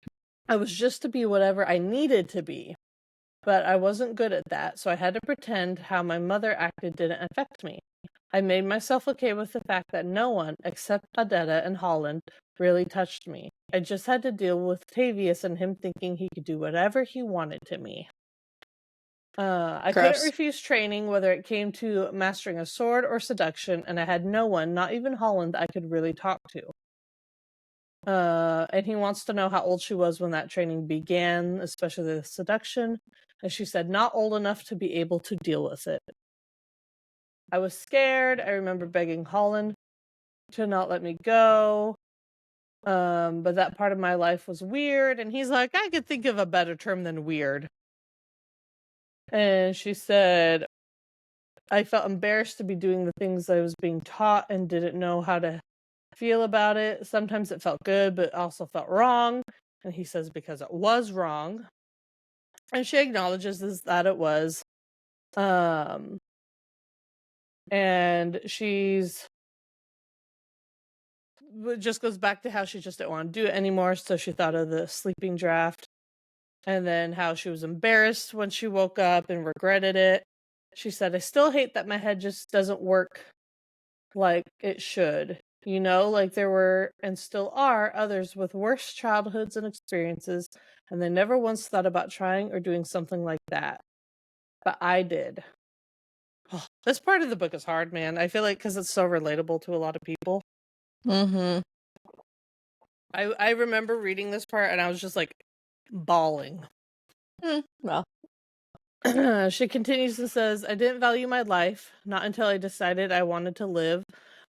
I was just to be whatever I needed to be. But I wasn't good at that, so I had to pretend how my mother acted didn't affect me. I made myself okay with the fact that no one, except Adetta and Holland, really touched me. I just had to deal with Tavius and him thinking he could do whatever he wanted to me. I Gross. couldn't refuse training, whether it came to mastering a sword or seduction, and I had no one, not even Holland, I could really talk to. And he wants to know how old she was when that training began, especially the seduction. And she said, not old enough to be able to deal with it. I was scared. I remember begging Holland to not let me go. But that part of my life was weird. And he's like, I could think of a better term than weird. And she said, I felt embarrassed to be doing the things I was being taught and didn't know how to feel about it. Sometimes it felt good, but also felt wrong. And he says, because it was wrong. And she acknowledges that it was. And she's it just goes back to how she just didn't want to do it anymore. So she thought of the sleeping draft. And then how she was embarrassed when she woke up and regretted it. She said, I still hate that my head just doesn't work like it should. You know, like there were and still are others with worse childhoods and experiences, and they never once thought about trying or doing something like that. But I did. Oh, this part of the book is hard, man. I feel like because it's so relatable to a lot of people. Mm-hmm. I remember reading this part and I was just like bawling. Well. She continues and says, I didn't value my life, not until I decided I wanted to live,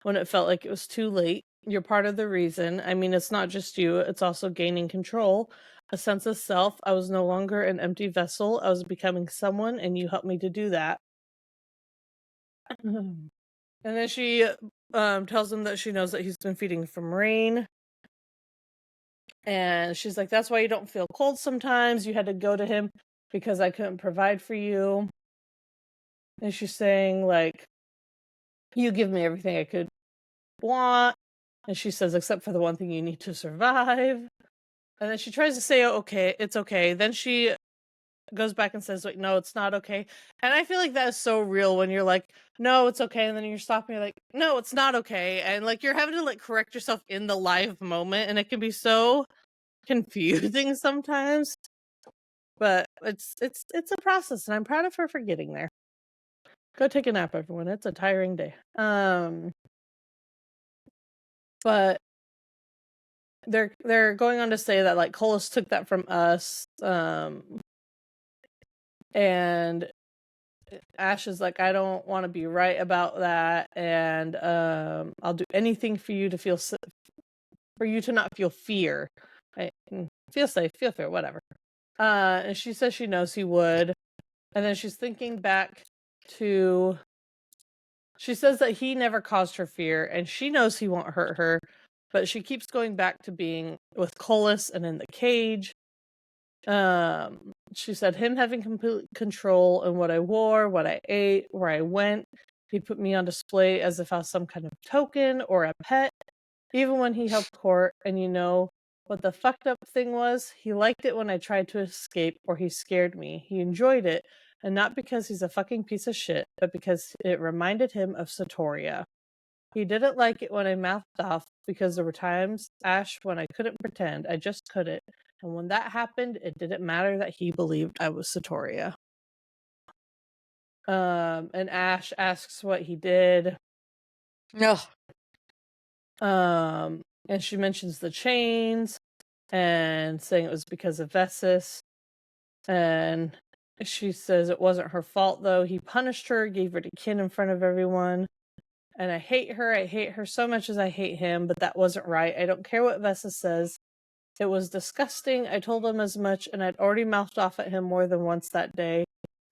when it felt like it was too late. You're part of the reason. I mean, it's not just you, it's also gaining control, a sense of self. I was no longer an empty vessel. I was becoming someone, and you helped me to do that. And then she tells him that she knows that he's been feeding from rain. And she's like, that's why you don't feel cold sometimes. You had to go to him because I couldn't provide for you. And she's saying, like, you give me everything I could want. And she says, except for the one thing you need to survive. And then she tries to say, oh, okay, it's okay. Then she goes back and says, wait, no, it's not okay. And I feel like that is so real when you're like, no, it's okay. And then you're stopping, you're like, no, it's not okay. And like, you're having to like correct yourself in the live moment. And it can be so confusing sometimes. But it's a process. And I'm proud of her for getting there. Go take a nap, everyone. It's a tiring day. But they're going on to say that like Colas took that from us, and Ash is like, I don't want to be right about that, and I'll do anything for you to feel for you to not feel fear. Right? Feel safe, feel fear, whatever. And she says she knows he would, and then she's thinking back to. She says that he never caused her fear, and she knows he won't hurt her, but she keeps going back to being with Colas and in the cage. She said him having complete control in what I wore, what I ate, where I went. He put me on display as if I was some kind of token or a pet, even when he held court. And you know what the fucked up thing was? He liked it when I tried to escape or he scared me. He enjoyed it. And not because he's a fucking piece of shit, but because it reminded him of Satoria. He didn't like it when I mouthed off because there were times, Ash, when I couldn't pretend. I just couldn't. And when that happened, it didn't matter that he believed I was Satoria. And Ash asks what he did. Ugh. And she mentions the chains and saying it was because of Vessus. And she says it wasn't her fault, though. He punished her, gave her to Kin in front of everyone. And I hate her. I hate her so much as I hate him, but that wasn't right. I don't care what Vessus says. It was disgusting. I told him as much, and I'd already mouthed off at him more than once that day.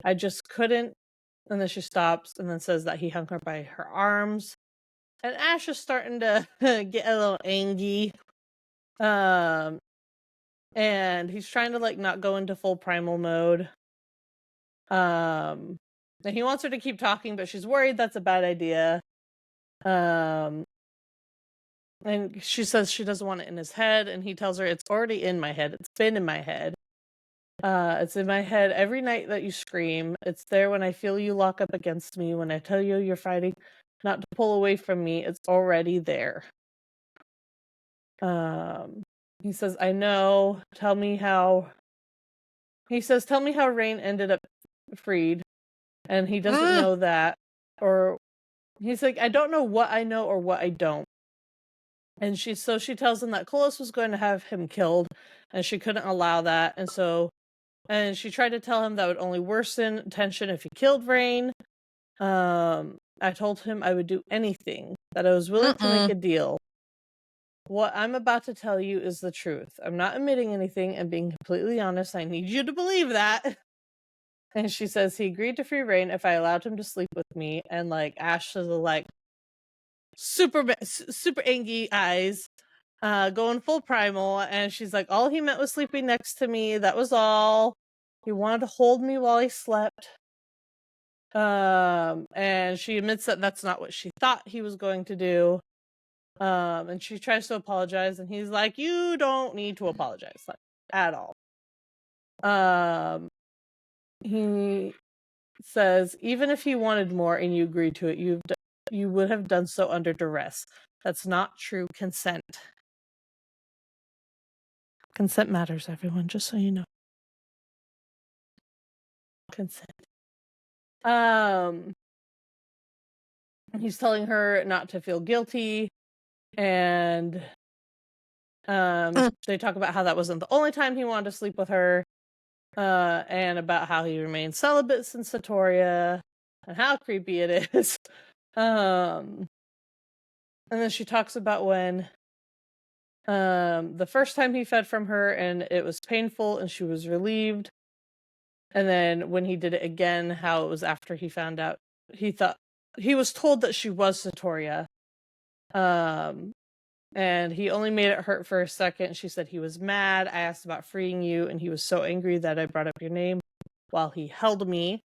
I just couldn't. And then she stops and then says that he hung her by her arms. And Ash is starting to get a little angry. And he's trying to like not go into full primal mode. And he wants her to keep talking, but she's worried that's a bad idea. And she says she doesn't want it in his head, and he tells her it's already in my head. It's been in my head. It's in my head every night that you scream. It's there when I feel you lock up against me, when I tell you you're fighting not to pull away from me. It's already there. He says, I know. Tell me how Rain ended up freed, and he doesn't know that, or he's like, I don't know what I know or what I don't. And she tells him that Colas was going to have him killed, and she couldn't allow that, and she tried to tell him that would only worsen tension if he killed Rain. I told him I would do anything, that I was willing to make a deal. What I'm about to tell you is the truth. I'm not admitting anything and being completely honest. I need you to believe that. And she says he agreed to free Rain if I allowed him to sleep with me. And like Ash has like super angry eyes, going full primal. And she's like, all he meant was sleeping next to me. That was all. He wanted to hold me while he slept. And she admits that that's not what she thought he was going to do. And she tries to apologize, and he's like, you don't need to apologize, like, at all. He says, even if he wanted more and you agreed to it, you would have done so under duress. That's not true consent. Consent matters, everyone, just so you know. Consent. He's telling her not to feel guilty, and they talk about how that wasn't the only time he wanted to sleep with her, and about how he remained celibate since Satoria, and how creepy it is. And then she talks about when the first time he fed from her and it was painful and she was relieved. And then when he did it again, how it was after he found out, he was told that she was Satoria. And he only made it hurt for a second. She said he was mad. I asked about freeing you, and he was so angry that I brought up your name while he held me.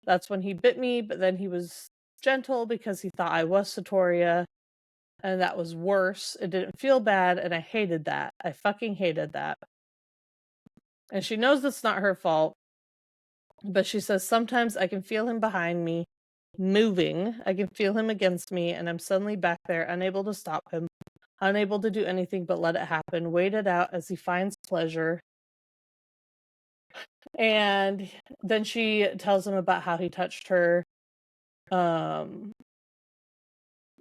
That's when he bit me, but then he was gentle because he thought I was Satoria, and that was worse. It didn't feel bad, and I hated that. I fucking hated that. And she knows it's not her fault, but she says, sometimes I can feel him behind me, moving. I can feel him against me, and I'm suddenly back there, unable to stop him. Unable to do anything but let it happen, wait it out as he finds pleasure. And then she tells him about how he touched her.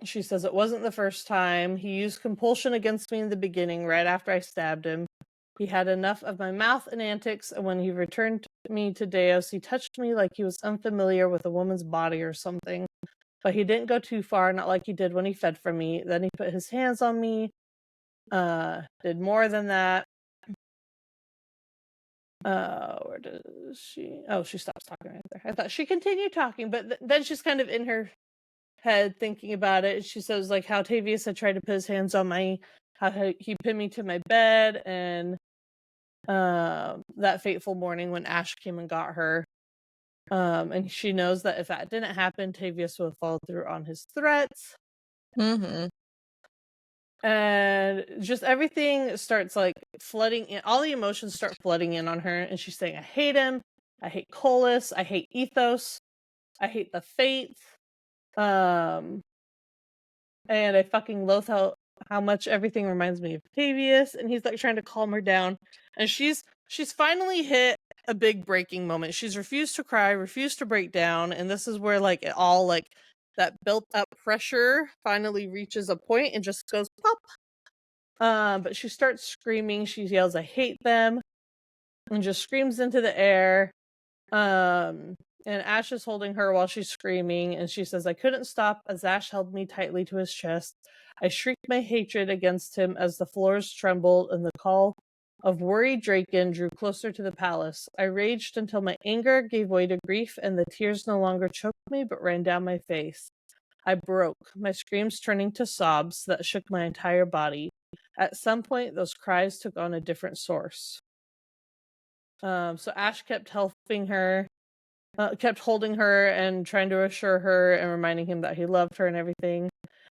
She says it wasn't the first time. He used compulsion against me in the beginning, right after I stabbed him. He had enough of my mouth and antics, and when he returned me to Deos, he touched me like he was unfamiliar with a woman's body or something. But he didn't go too far, not like he did when he fed from me. Then he put his hands on me. Did more than that. Where does she? Oh, she stops talking right there. I thought she continued talking, but then she's kind of in her head thinking about it. She says like how Tavius had tried to put his hands on my, how he pinned me to my bed, and that fateful morning when Ash came and got her. And she knows that if that didn't happen, Tavius would follow through on his threats. And just everything starts like flooding in. All the emotions start flooding in on her, and she's saying, I hate him. I hate Colas. I hate Ethos. I hate the Fates. And I fucking loathe how much everything reminds me of Tavius. And he's like trying to calm her down. And she's finally hit a big breaking moment. She's refused to cry, refused to break down. And this is where like it all like that built up pressure finally reaches a point and just goes pop. But she starts screaming. She yells, I hate them, and just screams into the air. And Ash is holding her while she's screaming, and she says, I couldn't stop as Ash held me tightly to his chest. I shrieked my hatred against him as the floors trembled and the call of worried Draken drew closer to the palace. I raged until my anger gave way to grief, and the tears no longer choked me but ran down my face. I broke, my screams turning to sobs that shook my entire body. At some point, those cries took on a different source. So Ash kept helping her, kept holding her and trying to assure her and reminding him that he loved her and everything.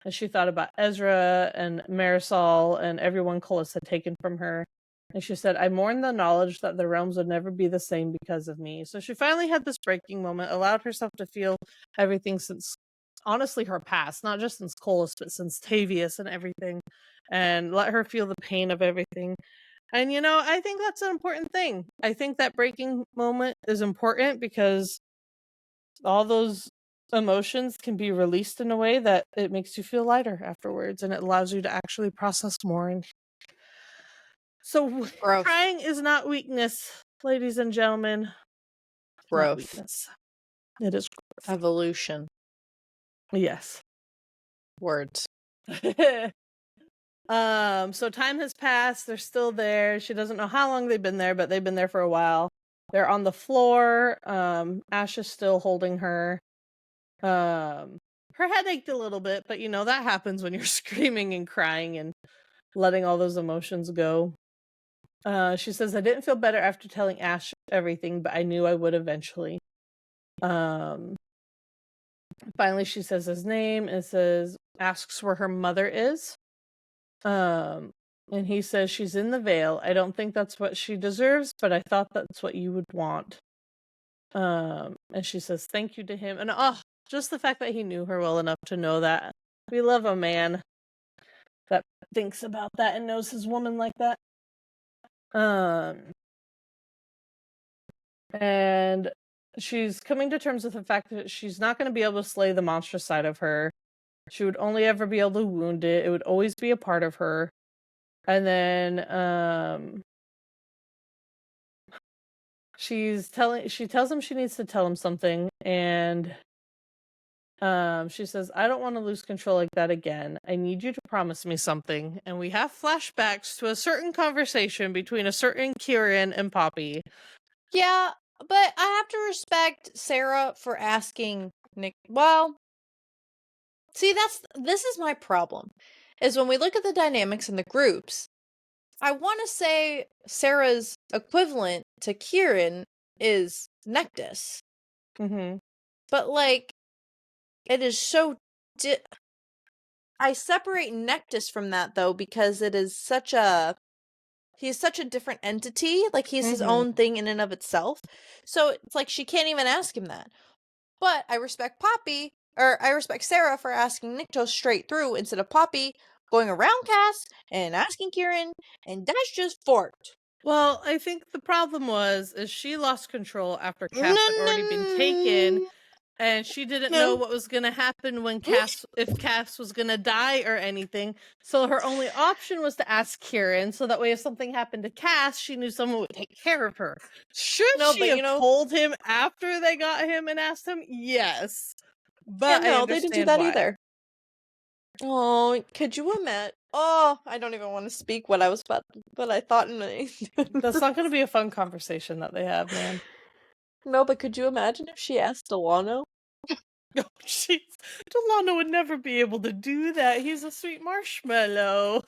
And she thought about Ezra and Marisol and everyone Colas had taken from her. And she said, I mourn the knowledge that the realms would never be the same because of me. So she finally had this breaking moment, allowed herself to feel everything since, honestly, her past, not just since Colas, but since Tavius and everything, and let her feel the pain of everything. And, you know, I think that's an important thing. I think that breaking moment is important because all those emotions can be released in a way that it makes you feel lighter afterwards, and it allows you to actually process more. And so Growth. crying is not weakness, ladies and gentlemen. It's not Growth. weakness. It is growth. Evolution. Yes. Words. So time has passed. They're still there. She doesn't know how long they've been there, but they've been there for a while. They're on the floor. Ash is still holding her. Her head ached a little bit, but you know, that happens when you're screaming and crying and letting all those emotions go. She says, I didn't feel better after telling Ash everything, but I knew I would eventually. Finally, she says his name and asks where her mother is. And he says she's in the Vale. I don't think that's what she deserves, but I thought that's what you would want. And she says thank you to him. And just the fact that he knew her well enough to know that. We love a man that thinks about that and knows his woman like that. And she's coming to terms with the fact that she's not going to be able to slay the monstrous side of her. She would only ever be able to wound it. It would always be a part of her. And then she tells him she needs to tell him something, and she says, I don't want to lose control like that again. I need you to promise me something. And we have flashbacks to a certain conversation between a certain Kieran and Poppy. Yeah, but I have to respect Sarah for asking Nick. Well, see, this is my problem. Is when we look at the dynamics in the groups, I want to say Sarah's equivalent to Kieran is Nectus. Mm-hmm. But, like, it is so... I separate Nectus from that, though, because it is such a... He's such a different entity. Like, he's his own thing in and of itself. So, it's like, she can't even ask him that. But I respect I respect Sarah for asking Niktos straight through instead of Poppy going around Cass and asking Kieran, and that's just forked. Well, I think the problem is she lost control after Cass had already been taken, and she didn't know what was going to happen when if Cass was going to die or anything. So her only option was to ask Kieran, so that way if something happened to Cass, she knew someone would take care of her. Should she have told him after they got him and asked him? Yes. But yeah, no, I they didn't do understand that why. either. Oh, could you imagine? Oh, I don't even want to speak what I was about, but I thought That's not going to be a fun conversation that they have, man. No, but could you imagine if she asked Delano? Oh, jeez. Delano would never be able to do that. He's a sweet marshmallow.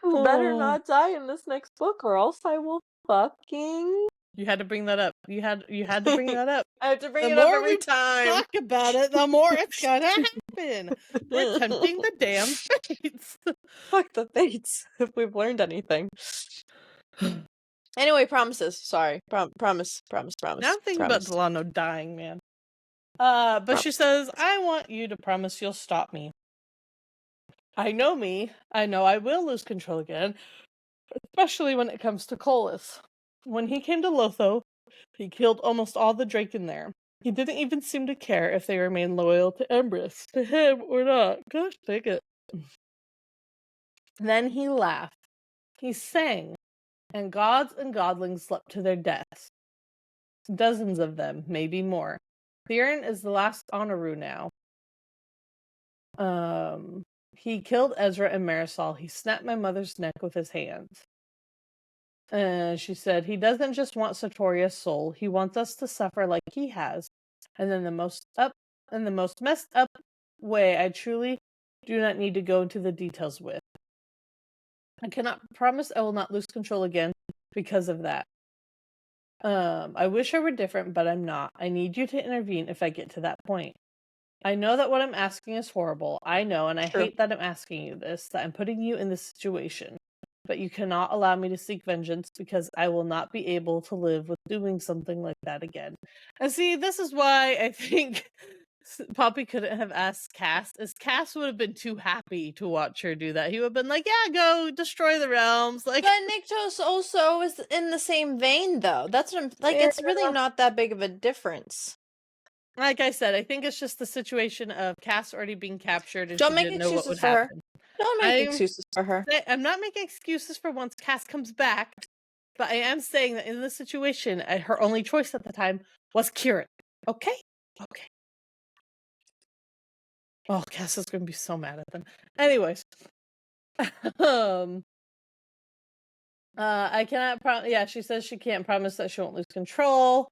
Who better not die in this next book, or else I will fucking... You had to bring that up. You had to bring that up. I have to bring it up every time. The more we talk about it, the more it's gonna happen. We're tempting the damn fates. Fuck the fates, if we've learned anything. Anyway, promises. Sorry. Promise. Now I'm thinking about Delano dying, man. But she says, I want you to promise you'll stop me. I know me. I know I will lose control again. Especially when it comes to Colas. When he came to Lotho, he killed almost all the Drake in there. He didn't even seem to care if they remained loyal to Empress, to him or not. Gosh, take it. Then he laughed. He sang, and gods and godlings slept to their deaths. Dozens of them, maybe more. Theron is the last Honoru now. He killed Ezra and Marisol. He snapped my mother's neck with his hands. She said, he doesn't just want Satoria's soul. He wants us to suffer like he has. And then the most messed up way I truly do not need to go into the details with. I cannot promise I will not lose control again because of that. I wish I were different, but I'm not. I need you to intervene if I get to that point. I know that what I'm asking is horrible. I know, and I hate that I'm asking you this, that I'm putting you in this situation. But you cannot allow me to seek vengeance because I will not be able to live with doing something like that again. And see, this is why I think Poppy couldn't have asked Cass, as Cass would have been too happy to watch her do that. He would have been like, yeah, go destroy the realms. Like, but Niktos also is in the same vein, though. That's what I'm like. It's really not that big of a difference. Like I said, I think it's just the situation of Cass already being captured and Don't she make didn't know what excuses would for her. happen. Don't make excuses for her. I'm not making excuses for once Cass comes back, but I am saying that in this situation, her only choice at the time was Kieran. Okay? Okay. Oh, Cass is going to be so mad at them. Anyways. I cannot promise. Yeah, she says she can't promise that she won't lose control.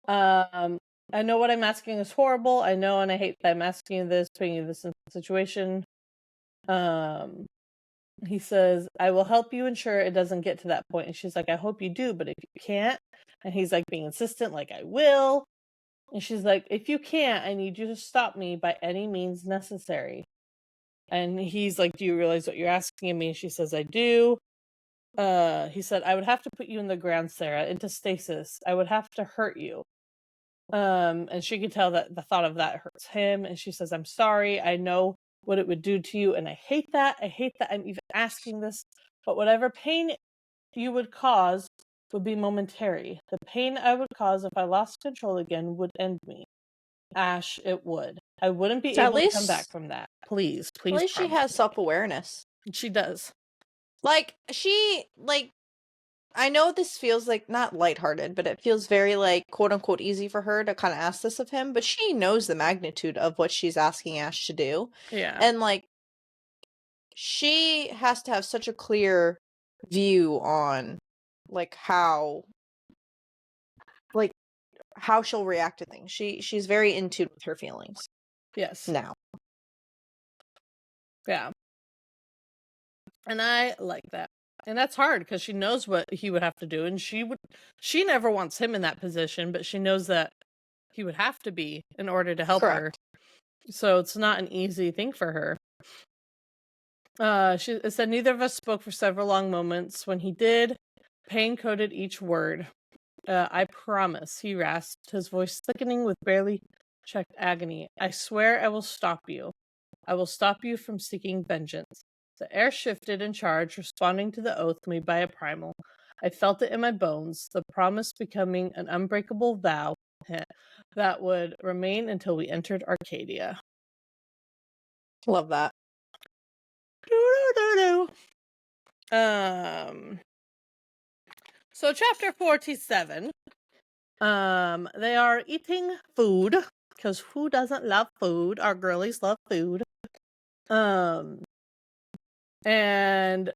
I know what I'm asking is horrible. I know, and I hate that I'm asking you this, putting you in this situation. He says, I will help you ensure it doesn't get to that point. And she's like, I hope you do, but if you can't, and he's like being insistent, like, I will. And she's like, if you can't, I need you to stop me by any means necessary. And he's like, do you realize what you're asking of me? And she says, I do. He said, I would have to put you in the ground, Sarah, into stasis. I would have to hurt you. And she could tell that the thought of that hurts him. And she says, I'm sorry. I know what it would do to you. And I hate that. I hate that I'm even asking this. But whatever pain you would cause would be momentary. The pain I would cause if I lost control again would end me. Ash, it would. I wouldn't be able to come back from that. Please, At least she has self-awareness. She does. Like, I know this feels like not lighthearted, but it feels very like quote unquote easy for her to kind of ask this of him, but she knows the magnitude of what she's asking Ash to do. Yeah. And like she has to have such a clear view on like how she'll react to things. She's very in tune with her feelings. Yes. Now. Yeah. And I like that. And that's hard because she knows what he would have to do. And she never wants him in that position, but she knows that he would have to be in order to help her. So it's not an easy thing for her. She said neither of us spoke for several long moments. When he did, pain coated each word. I promise, he rasped, his voice thickening with barely checked agony. I swear I will stop you. I will stop you from seeking vengeance. The air shifted in charge, responding to the oath made by a primal. I felt it in my bones, the promise becoming an unbreakable vow that would remain until we entered Arcadia. Love that. So chapter 47. They are eating food, because who doesn't love food? Our girlies love food. And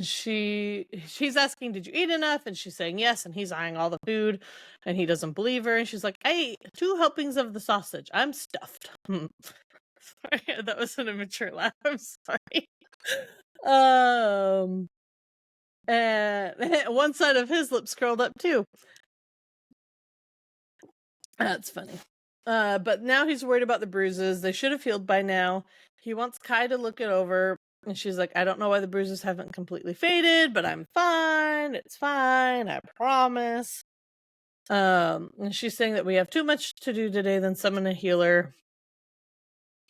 she's asking, did you eat enough? And she's saying yes, and he's eyeing all the food, and he doesn't believe her. And she's like, I ate 2 helpings of the sausage. I'm stuffed. Sorry, that was an immature laugh. I'm sorry. And one side of his lips curled up too. That's funny. But now he's worried about the bruises. They should have healed by now. He wants Kai to look it over. And she's like, I don't know why the bruises haven't completely faded, but I'm fine. It's fine. I promise. And she's saying that we have too much to do today than summon a healer.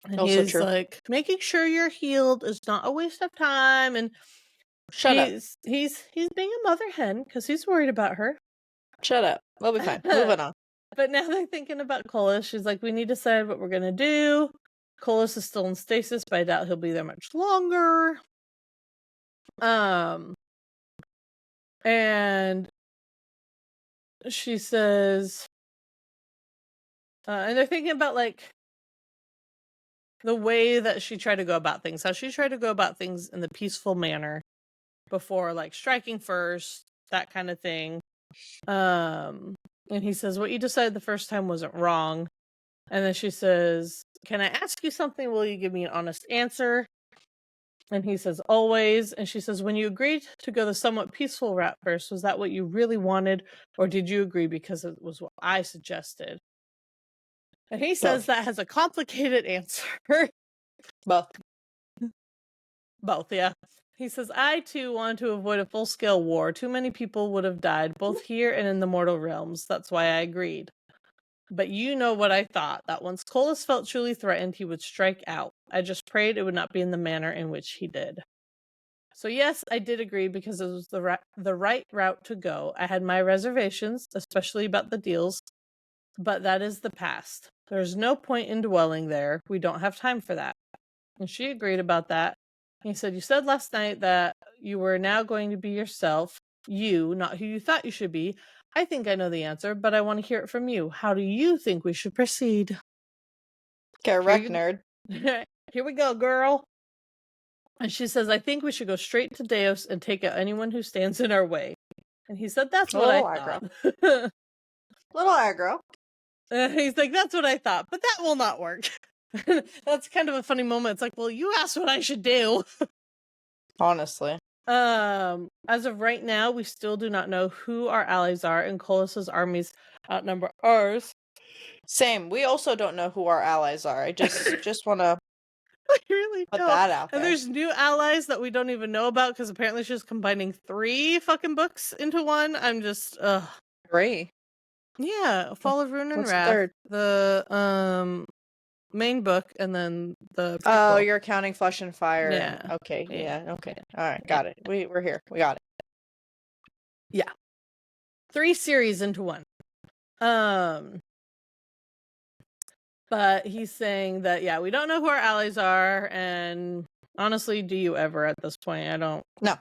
And he's like, making sure you're healed is not a waste of time. And Shut up. He's being a mother hen because he's worried about her. Shut up. We'll be fine. Moving on. But now they're thinking about Colas. She's like, we need to decide what we're going to do. Colas is still in stasis, but I doubt he'll be there much longer. And she says, and they're thinking about like the way that she tried to go about things, how she tried to go about things in the peaceful manner before like striking first, that kind of thing. And he says, what you decided the first time wasn't wrong. And then she says, can I ask you something? Will you give me an honest answer? And he says, always. And she says, when you agreed to go the somewhat peaceful route first, was that what you really wanted? Or did you agree because it was what I suggested? And he says that has a complicated answer. Both, yeah. He says, I too wanted to avoid a full-scale war. Too many people would have died, both here and in the mortal realms. That's why I agreed. But you know what I thought, that once Colas felt truly threatened, he would strike out. I just prayed it would not be in the manner in which he did. So yes, I did agree because it was the right route to go. I had my reservations, especially about the deals, but that is the past. There's no point in dwelling there. We don't have time for that. And she agreed about that. He said, you said last night that you were now going to be yourself, you, not who you thought you should be. I think I know the answer, but I want to hear it from you. How do you think we should proceed? Correct, nerd. Here we go, girl. And she says, I think we should go straight to Deus and take out anyone who stands in our way. And he said, that's what I thought. Little aggro. He's like, that's what I thought, but that will not work. That's kind of a funny moment. It's like, well, you asked what I should do. Honestly. As of right now, we still do not know who our allies are, and Colus's armies outnumber ours. Same. We also don't know who our allies are. I just want to really put that out there. And there's new allies that we don't even know about because apparently she's combining 3 fucking books into one. I'm just, 3. Yeah, Fall of Ruin and What's Wrath. third? The main book, and then the prequel. Oh, you're counting Flesh and Fire. Yeah. Okay. Yeah. Okay. All right. Got it. We're here. We got it. Yeah. 3 series into one. But he's saying that, yeah, we don't know who our allies are, and honestly, do you ever at this point? I don't. No.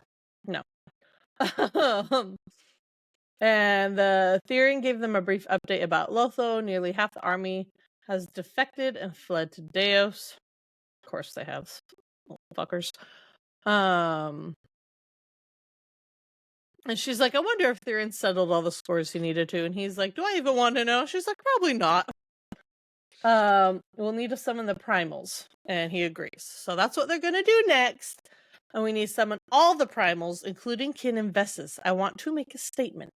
And the Therian gave them a brief update about Lotho. Nearly half the army has defected and fled to Deus. Of course they have, fuckers. And she's like, I wonder if Therian settled all the scores he needed to. And he's like, do I even want to know? She's like, probably not. We'll need to summon the primals. And he agrees. So that's what they're going to do next. And we need to summon all the primals, including Kin and Vessus. I want to make a statement.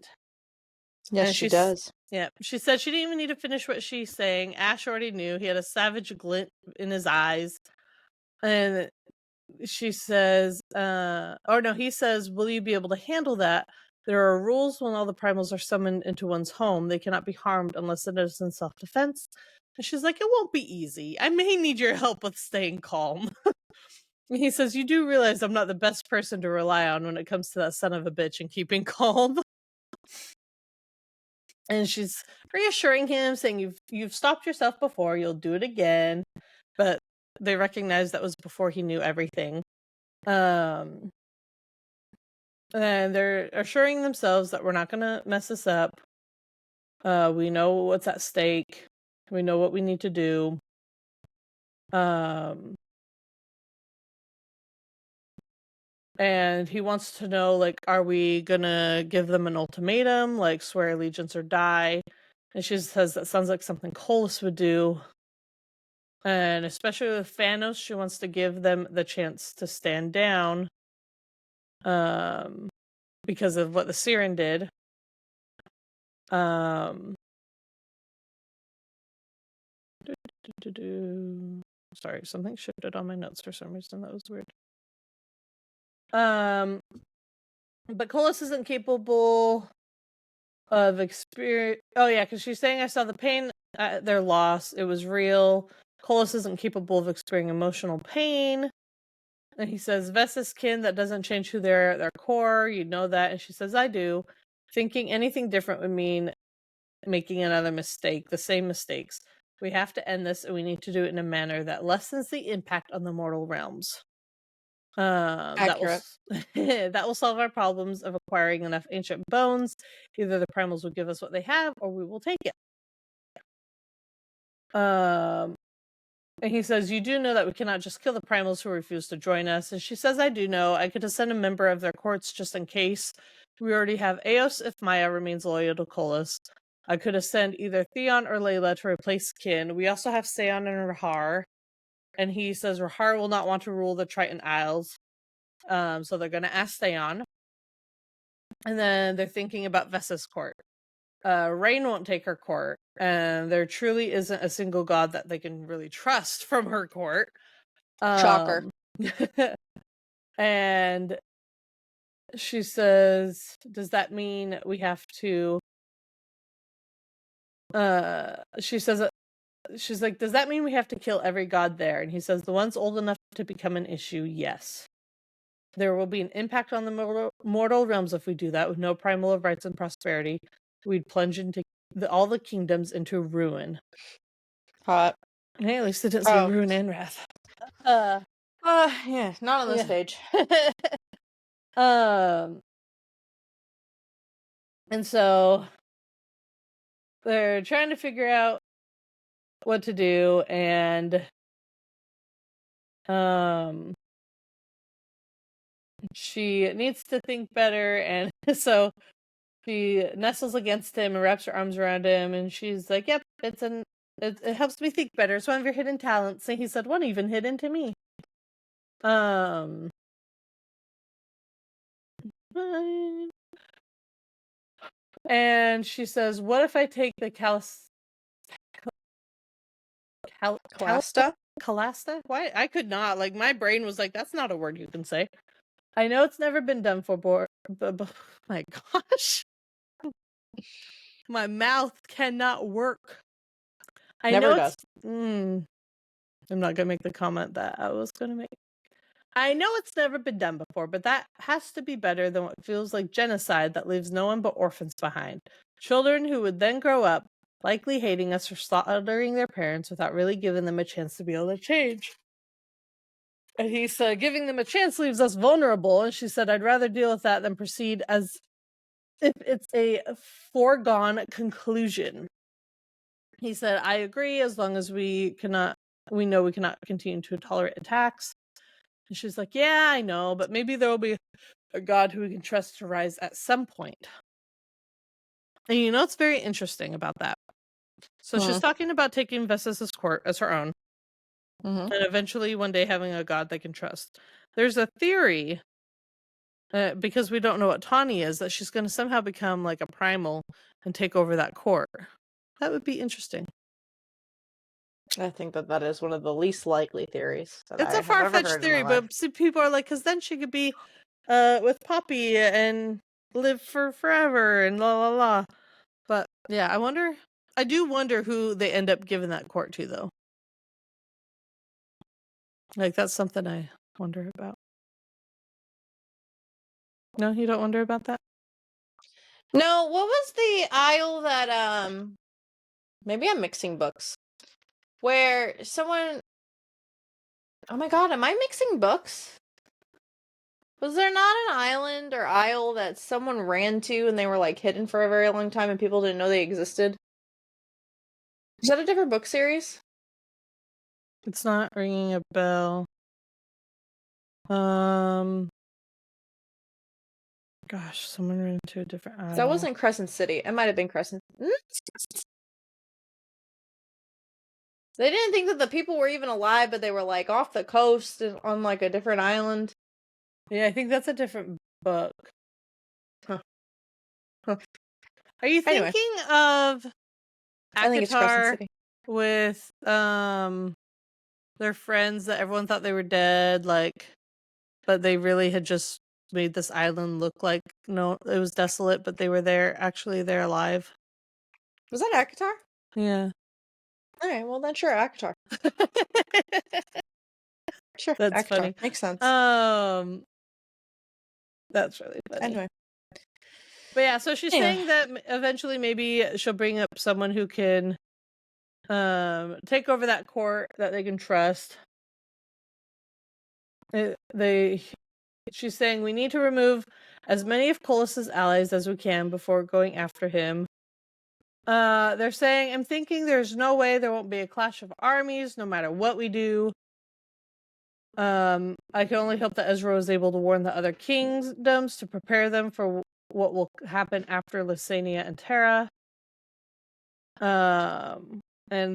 Yes, she does. Yeah, she said she didn't even need to finish what she's saying. Ash already knew. He had a savage glint in his eyes. And she says, he says, will you be able to handle that? There are rules when all the primals are summoned into one's home. They cannot be harmed unless it is in self-defense. And she's like, it won't be easy. I may need your help with staying calm. He says, you do realize I'm not the best person to rely on when it comes to that son of a bitch and keeping calm. And she's reassuring him, saying, you've stopped yourself before, you'll do it again. But they recognize that was before he knew everything. And they're assuring themselves that we're not going to mess this up. We know what's at stake. We know what we need to do. And he wants to know, like, are we gonna give them an ultimatum, like swear allegiance or die? And she says that sounds like something Colus would do. And especially with Thanos, she wants to give them the chance to stand down. Because of what the Siren did. Sorry, something shifted on my notes for some reason. That was weird. But Colus isn't capable of experience. Oh yeah, because she's saying I saw the pain at their loss. It was real. Colus isn't capable of experiencing emotional pain. And he says, Vessus kin, that doesn't change who they're at their core. You know that. And she says, I do. Thinking anything different would mean making another mistake, the same mistakes. We have to end this, and we need to do it in a manner that lessens the impact on the mortal realms. Accurate. That will solve our problems of acquiring enough ancient bones. Either the primals will give us what they have, or we will take it. And he says, you do know that we cannot just kill the primals who refuse to join us. And she says, I do know. I could send a member of their courts just in case. We already have Eos if Maya remains loyal to Colus. I could send either Theon or Layla to replace Kin. We also have Seon and Rahar. And he says Rahar will not want to rule the Triton Isles. So they're going to ask Theon. And then they're thinking about Vessus' court. Rain won't take her court. And there truly isn't a single god that they can really trust from her court. Shocker. And she says, does that mean we have to... she's like, does that mean we have to kill every god there? And he says, the ones old enough to become an issue, yes. There will be an impact on the mortal realms if we do that. With no primal of rights and prosperity, we'd plunge into all the kingdoms into ruin. Hot. Hey, at least it didn't say ruin and wrath. Yeah, not on this page. And so they're trying to figure out what to do, and she needs to think better, and so she nestles against him and wraps her arms around him, and she's like, "Yep, it helps me think better. It's one of your hidden talents." And he said, "One even hidden to me." And she says, "What if I take the Calasta? Why? I could not. Like, my brain was like, that's not a word you can say. I know it's never been done for, but my gosh. My mouth cannot work. Never does. I'm not going to make the comment that I was going to make. I know it's never been done before, but that has to be better than what feels like genocide that leaves no one but orphans behind. Children who would then grow up, likely hating us for slaughtering their parents without really giving them a chance to be able to change." And he said, "Giving them a chance leaves us vulnerable." And she said, "I'd rather deal with that than proceed as if it's a foregone conclusion." He said, "I agree, as long as we know we cannot continue to tolerate attacks." And she's like, "Yeah, I know, but maybe there will be a god who we can trust to rise at some point." And you know what's very interesting about that? So she's talking about taking Vesis's court as her own, and eventually one day having a god they can trust. There's a theory, because we don't know what Tawny is, that she's going to somehow become like a primal and take over that court. That would be interesting. I think that is one of the least likely theories. It's a far-fetched theory, but see, people are like, because then she could be with Poppy and live for forever and la la la. But yeah, I do wonder who they end up giving that court to, though. Like, that's something I wonder about. No, you don't wonder about that? No, what was the isle that maybe I'm mixing books. Where someone Oh my god, am I mixing books? Was there not an island or isle that someone ran to and they were like hidden for a very long time and people didn't know they existed? Is that a different book series? It's not ringing a bell. Gosh, someone ran into a different isle. That wasn't Crescent City. It might have been Crescent. They didn't think that the people were even alive, but they were like off the coast on like a different island. Yeah, I think that's a different book. Huh. Are you thinking of I think it's Crescent Akatar City. with their friends that everyone thought they were dead, like, but they really had just made this island look like it was desolate, but they were actually there alive? Was that Akatar? Yeah. Alright, well then sure, Akatar. Sure, That's Akatar. funny. Makes sense. That's really funny. Anyway. But yeah, so she's saying that eventually maybe she'll bring up someone who can take over that court that they can trust. She's saying we need to remove as many of Colus's allies as we can before going after him. They're saying, I'm thinking there's no way there won't be a clash of armies no matter what we do. I can only hope that Ezra is able to warn the other kingdoms to prepare them for what will happen after Lysania and Terra. And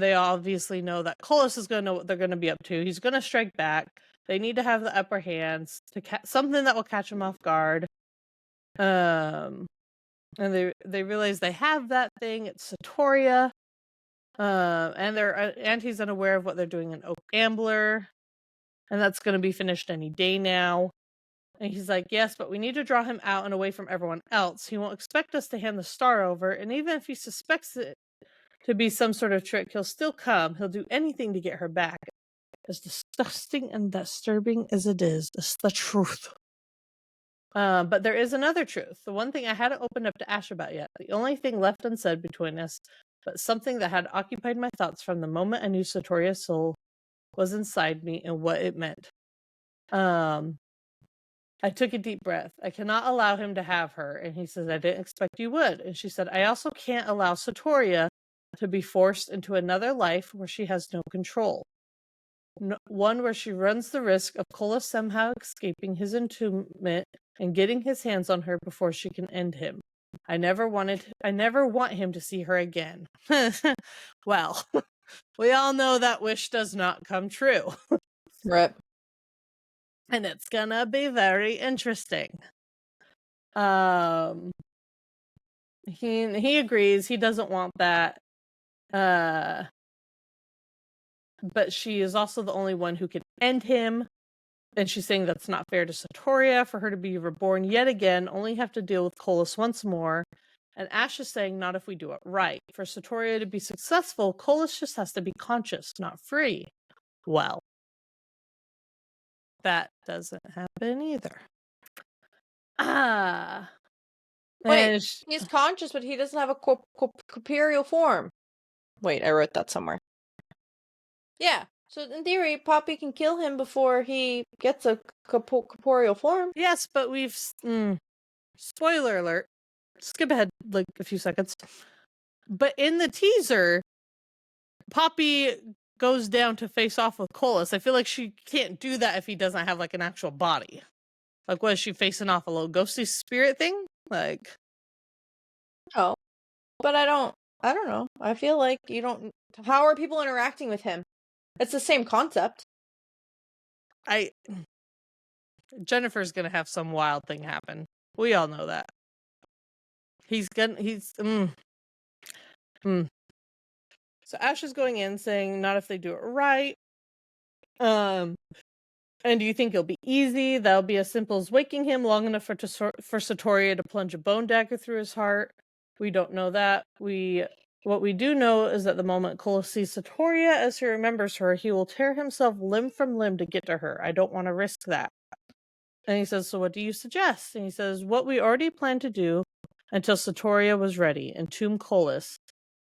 they obviously know that Colus is going to know what they're going to be up to. He's going to strike back. They need to have the upper hands to something that will catch him off guard. And they realize they have that thing. It's Satoria. And he's unaware of what they're doing in Oak Ambler. And that's going to be finished any day now. And he's like, yes, but we need to draw him out and away from everyone else. He won't expect us to hand the star over. And even if he suspects it to be some sort of trick, he'll still come. He'll do anything to get her back. As disgusting and disturbing as it is, it's the truth. But there is another truth. The one thing I hadn't opened up to Ash about yet. The only thing left unsaid between us, but something that had occupied my thoughts from the moment I knew Satoria's soul was inside me and what it meant. I took a deep breath. I cannot allow him to have her. And he says, I didn't expect you would. And she said, I also can't allow Satoria to be forced into another life where she has no control. One where she runs the risk of Kola somehow escaping his entombment and getting his hands on her before she can end him. I never want him to see her again. Well, we all know that wish does not come true. Rip. And it's gonna be very interesting. He agrees. He doesn't want that. But she is also the only one who can end him. And she's saying that's not fair to Satoria for her to be reborn yet again, only have to deal with Kolis once more. And Ash is saying not if we do it right. For Satoria to be successful, Kolis just has to be conscious, not free. Well, that doesn't happen either. Wait, he's conscious, but he doesn't have a corporeal form. Wait, I wrote that somewhere. Yeah, so in theory, Poppy can kill him before he gets a corporeal form. Yes, but we've... spoiler alert. Skip ahead like a few seconds. But in the teaser, Poppy goes down to face off with Kolis. I feel like she can't do that if he doesn't have like an actual body. Like, what is she facing off? A little ghosty spirit thing? Like... Oh, but I don't know. I feel like you don't... How are people interacting with him? It's the same concept. Jennifer's gonna have some wild thing happen. We all know that. So Ash is going in saying, not if they do it right. And do you think it'll be easy? That'll be as simple as waking him long enough for Satoria to plunge a bone dagger through his heart. We don't know that. What we do know is that the moment Kolis sees Satoria as he remembers her, he will tear himself limb from limb to get to her. I don't want to risk that. And he says, so what do you suggest? And he says, what we already planned to do until Satoria was ready, entomb Kolis.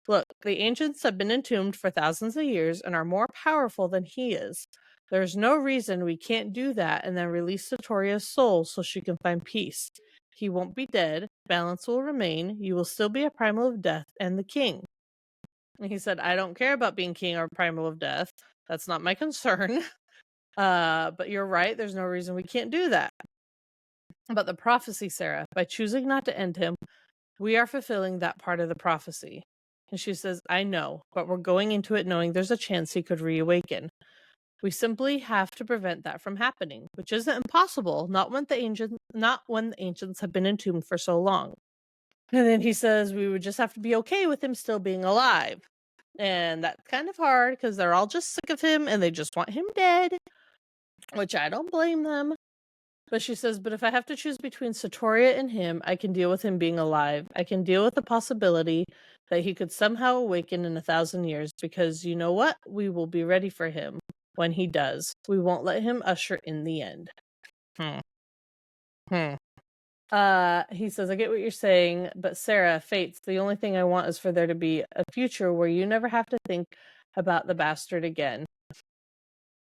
Look, the ancients have been entombed for thousands of years and are more powerful than he is. There's no reason we can't do that and then release Satoria's soul so she can find peace. He won't be dead. Balance will remain. You will still be a primal of death and the king. And he said, I don't care about being king or primal of death. That's not my concern. But you're right. There's no reason we can't do that. But the prophecy, Sarah, by choosing not to end him, we are fulfilling that part of the prophecy. And she says, I know, but we're going into it knowing there's a chance he could reawaken. We simply have to prevent that from happening, which isn't impossible, not when the ancients have been entombed for so long. And then he says we would just have to be okay with him still being alive. And that's kind of hard because they're all just sick of him and they just want him dead, which I don't blame them. But she says, but if I have to choose between Satoria and him, I can deal with him being alive. I can deal with the possibility that he could somehow awaken in 1,000 years because you know what? We will be ready for him when he does. We won't let him usher in the end. He says, I get what you're saying, but Sarah, Fates, the only thing I want is for there to be a future where you never have to think about the bastard again.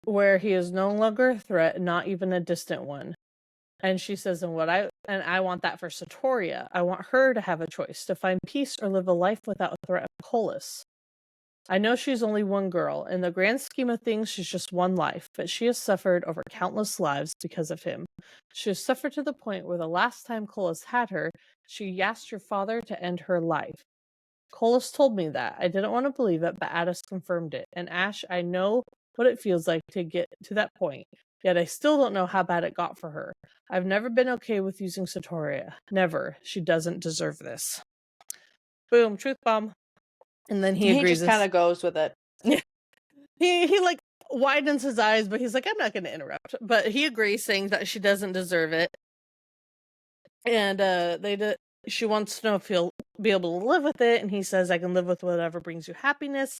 Where he is no longer a threat, not even a distant one. And she says, and I want that for Satoria. I want her to have a choice, to find peace or live a life without a threat of Kolis. I know she's only one girl. In the grand scheme of things, she's just one life, but she has suffered over countless lives because of him. She has suffered to the point where the last time Kolis had her, she asked your father to end her life. Kolis told me that. I didn't want to believe it, but Addis confirmed it. And Ash, I know what it feels like to get to that point. Yet I still don't know how bad it got for her. I've never been okay with using Satoria. Never. She doesn't deserve this. Boom, truth bomb. And then he agrees. He just kind of goes with it. He like widens his eyes, but he's like, I'm not going to interrupt. But he agrees, saying that she doesn't deserve it. And she wants to know if he'll be able to live with it. And he says, I can live with whatever brings you happiness.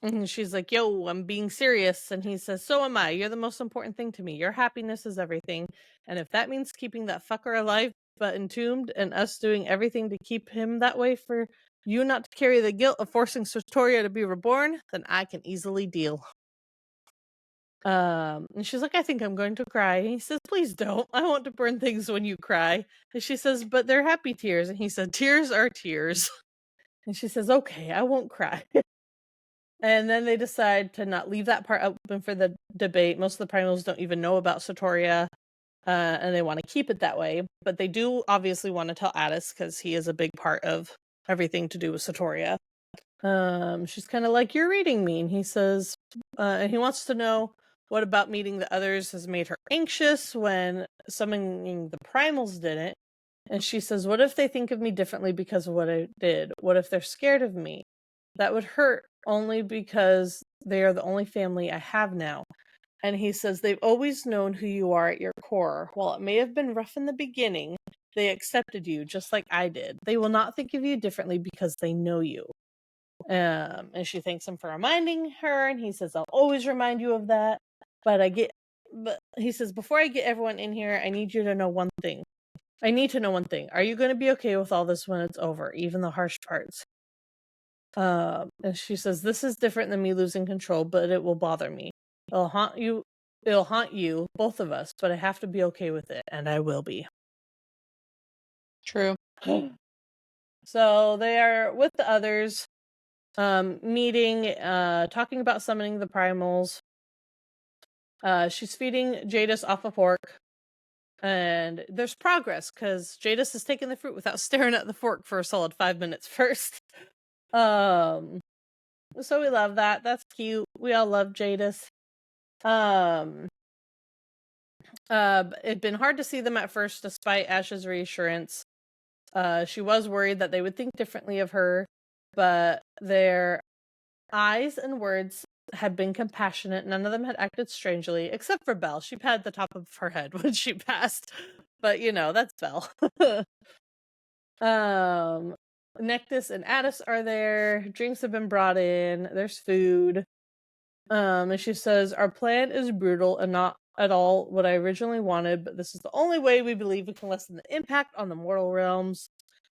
And she's like, yo, I'm being serious. And he says, so am I. You're the most important thing to me. Your happiness is everything. And if that means keeping that fucker alive but entombed and us doing everything to keep him that way for you not to carry the guilt of forcing Sartoria to be reborn, then I can easily deal. And she's like, I think I'm going to cry. And he says, please don't. I want to burn things when you cry. And she says, but they're happy tears. And he said, tears are tears. And she says, okay, I won't cry. And then they decide to not leave that part open for the debate. Most of the primals don't even know about Sartoria, and they want to keep it that way. But they do obviously want to tell Addis because he is a big part of everything to do with Sartoria. She's kind of like, you're reading me. And he says, and he wants to know what about meeting the others has made her anxious when summoning the primals didn't. And she says, what if they think of me differently because of what I did? What if they're scared of me? That would hurt only because they are the only family I have now. And he says, they've always known who you are at your core. While it may have been rough in the beginning, they accepted you just like I did. They will not think of you differently because they know you. And she thanks him for reminding her, and he says, I'll always remind you of that. But he says, before I get everyone in here, I need you to know one thing. I need to know one thing. Are you going to be okay with all this when it's over, even the harsh parts? And she says, this is different than me losing control, but it will bother me. It'll haunt you, both of us, but I have to be okay with it, and I will be. True. So they are with the others, meeting, talking about summoning the primals. She's feeding Jadis off a fork, and there's progress because Jadis is taking the fruit without staring at the fork for a solid 5 minutes first. So we love that. That's cute. We all love Jadis. It'd been hard to see them at first, despite Ash's reassurance. She was worried that they would think differently of her, but their eyes and words had been compassionate. None of them had acted strangely, except for Belle. She patted the top of her head when she passed, but that's Belle. Nectis and Addis are there. Drinks have been brought in. There's food. And she says, our plan is brutal and not at all what I originally wanted, but this is the only way we believe we can lessen the impact on the mortal realms.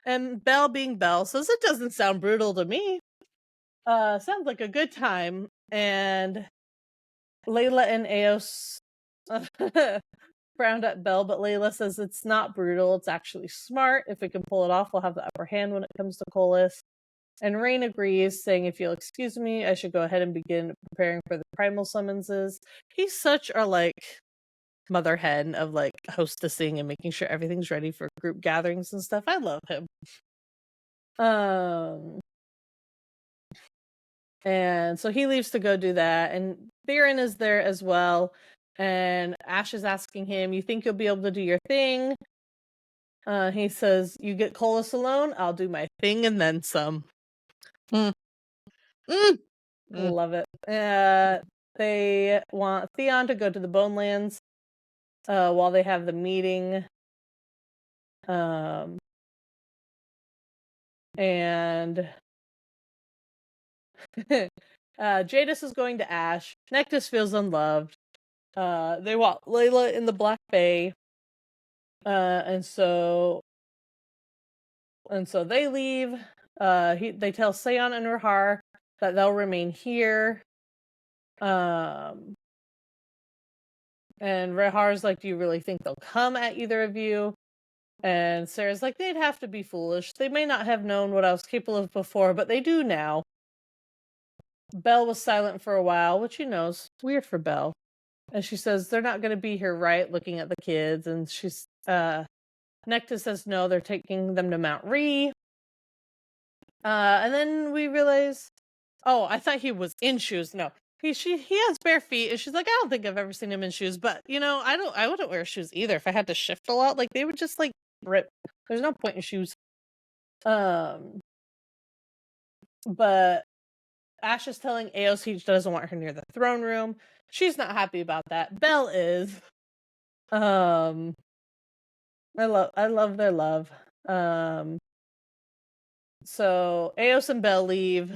And Belle, being Belle, says, it doesn't sound brutal to me. Sounds like a good time. And Layla and Eos frowned at Belle, but Layla says it's not brutal, it's actually smart. If we can pull it off, we'll have the upper hand when it comes to Colas. And Rain agrees, saying, if you'll excuse me, I should go ahead and begin preparing for the primal summonses. He's such a, mother hen of, hostessing and making sure everything's ready for group gatherings and stuff. I love him. And so he leaves to go do that, and Theron is there as well, and Ash is asking him, you think you'll be able to do your thing? He says, you get Colas alone, I'll do my thing and then some. Love it. They want Theon to go to the Bonelands while they have the meeting. And Jadis is going to Ash. Nectis feels unloved. They want Layla in the Black Bay. And so they leave. They tell Seon and Rahar that they'll remain here. And Rahar's like, do you really think they'll come at either of you? And Sarah's like, they'd have to be foolish. They may not have known what I was capable of before, but they do now. Belle was silent for a while, which is weird for Belle. And she says, they're not going to be here, right? Looking at the kids. And she's, Nectis says, no, they're taking them to Mount Ree. And then we realize, I thought he was in shoes. No, he has bare feet. And she's like, I don't think I've ever seen him in shoes, but I wouldn't wear shoes either. If I had to shift a lot, they would just rip. There's no point in shoes. But Ash is telling Eos he doesn't want her near the throne room. She's not happy about that. Belle is. I love their love. So Eos and Belle leave.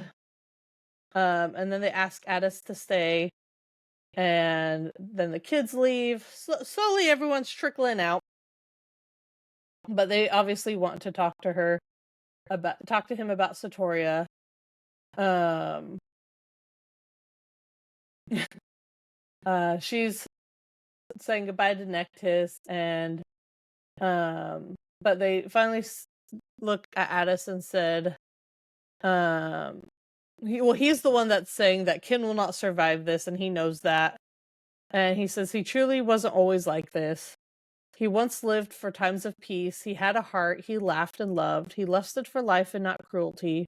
And then they ask Addis to stay, and then the kids leave. Slowly, everyone's trickling out, but they obviously want to talk to him about Satoria. She's saying goodbye to Nectis, and but they finally look at Addis and said, he's the one that's saying that Kin will not survive this, and he knows that. And he says he truly wasn't always like this. He once lived for times of peace. He had a heart. He laughed and loved. He lusted for life and not cruelty.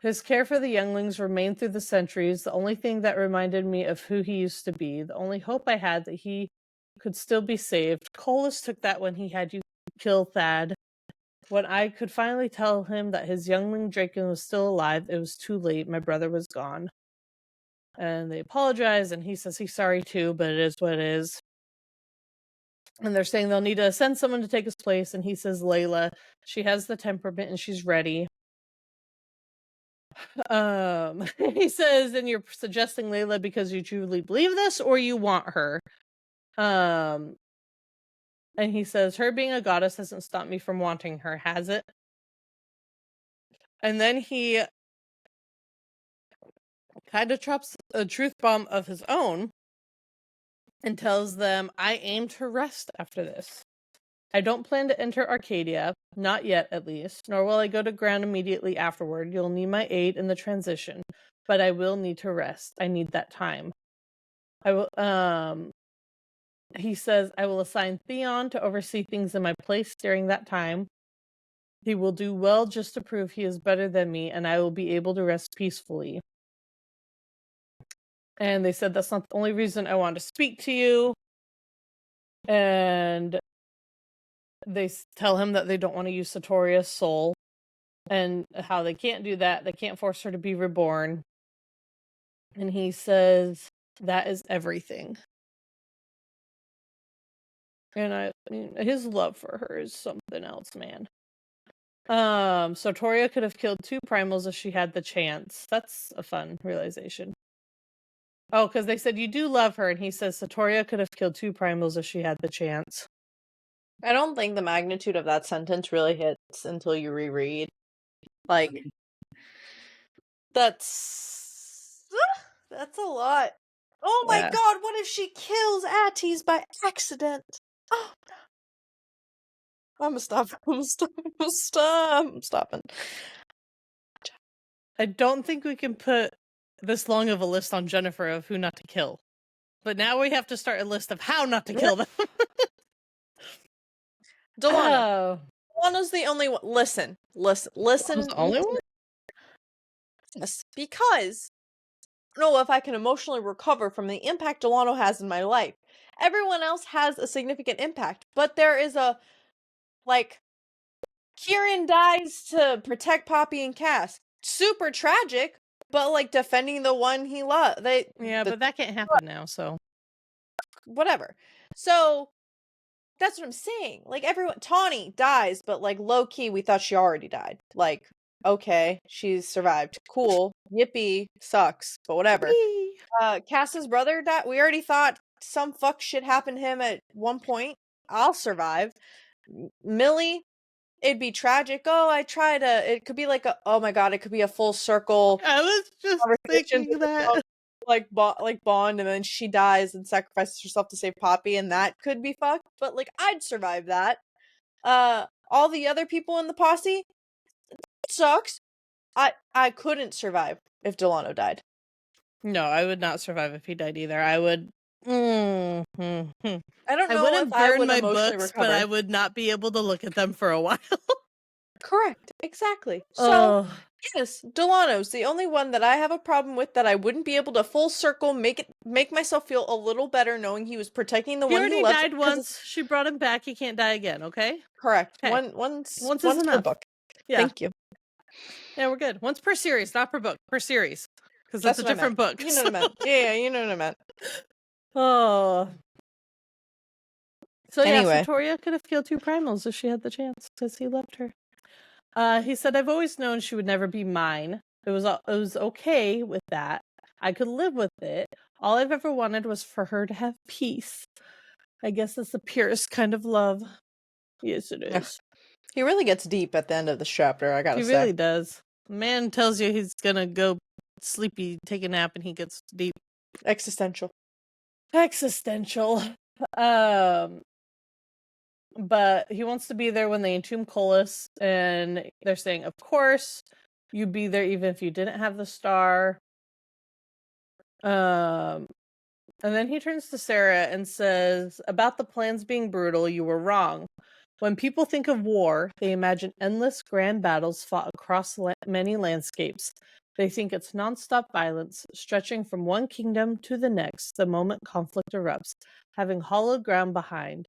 His care for the younglings remained through the centuries, the only thing that reminded me of who he used to be, the only hope I had that he could still be saved. Colas took that when he had you kill Thad. When I could finally tell him that his youngling Draken was still alive, it was too late. My brother was gone. And they apologize, and he says he's sorry too, but it is what it is. And they're saying they'll need to send someone to take his place, and he says Layla. She has the temperament and she's ready. He says, and you're suggesting Layla because you truly believe this, or you want her. And he says, her being a goddess hasn't stopped me from wanting her, has it? And then he kind of drops a truth bomb of his own and tells them, I aim to rest after this. I don't plan to enter Arcadia, not yet at least, nor will I go to ground immediately afterward. You'll need my aid in the transition, but I will need to rest. I need that time. I will, he says, I will assign Theon to oversee things in my place during that time. He will do well just to prove he is better than me, and I will be able to rest peacefully. And they said, that's not the only reason I want to speak to you. And they tell him that they don't want to use Satoria's soul, and how they can't do that. They can't force her to be reborn. And he says, that is everything. And I mean, his love for her is something else, man. Sotoria could have killed 2 primals if she had the chance. That's a fun realization. Oh, because they said you do love her, and he says Sotoria could have killed 2 primals if she had the chance. I don't think the magnitude of that sentence really hits until you reread. Like, that's a lot. Oh my god, what if she kills Attis by accident? Oh no. I'm gonna stop. I'm stopping. I don't think we can put this long of a list on Jennifer of who not to kill. But now we have to start a list of how not to kill them. Delano. Delano's the only one. Listen. The only one? Yes, because I don't know if I can emotionally recover from the impact Delano has in my life. Everyone else has a significant impact, but there is a, like, Kieran dies to protect Poppy and Cass. Super tragic, but, like, defending the one he loved. But that can't happen now, so. Whatever. So, that's what I'm saying. Like, Tawny dies, but, like, low-key, we thought she already died. Like, okay, she's survived. Cool. Yippee. Sucks, but whatever. Cass's brother died. We already thought some fuck shit happened to him at one point. I'll survive. Millie, it'd be tragic. Oh, it could be like oh my god, it could be a full circle. I was just thinking that. Like Bond, and then she dies and sacrifices herself to save Poppy, and that could be fucked. But, like, I'd survive that. All the other people in the posse, it sucks. I couldn't survive if Delano died. No, I would not survive if he died either. I would. I don't know. I wouldn't burn my emotionally books, recover. but I would not be able to look at them for a while. Correct. Exactly. So, yes, Delano's the only one that I have a problem with, that I wouldn't be able to full circle make myself feel a little better knowing he was protecting the one he loves. He already died once. She brought him back. He can't die again, okay? Correct. Okay. Once is enough. book. Yeah. Thank you. Yeah, we're good. Once per series, not per book. Per series. Because that's a different book. You know what I meant. Yeah, you know what I meant. Oh. So anyway. yeah, Sotoria could have killed 2 primals if she had the chance, because he loved her. He said, I've always known she would never be mine. It was okay with that. I could live with it. All I've ever wanted was for her to have peace. I guess that's the purest kind of love. Yes, it Ugh. is. He really gets deep at the end of this chapter, I gotta He say. really does. Man tells you he's gonna go sleepy, take a nap, and he gets deep. Existential. Existential. But he wants to be there when they entomb Colas, and they're saying, of course, you'd be there even if you didn't have the star. And then he turns to Sarah and says, about the plans being brutal, you were wrong. When people think of war, they imagine endless grand battles fought across many landscapes. They think it's nonstop violence, stretching from one kingdom to the next the moment conflict erupts, having hollowed ground behind.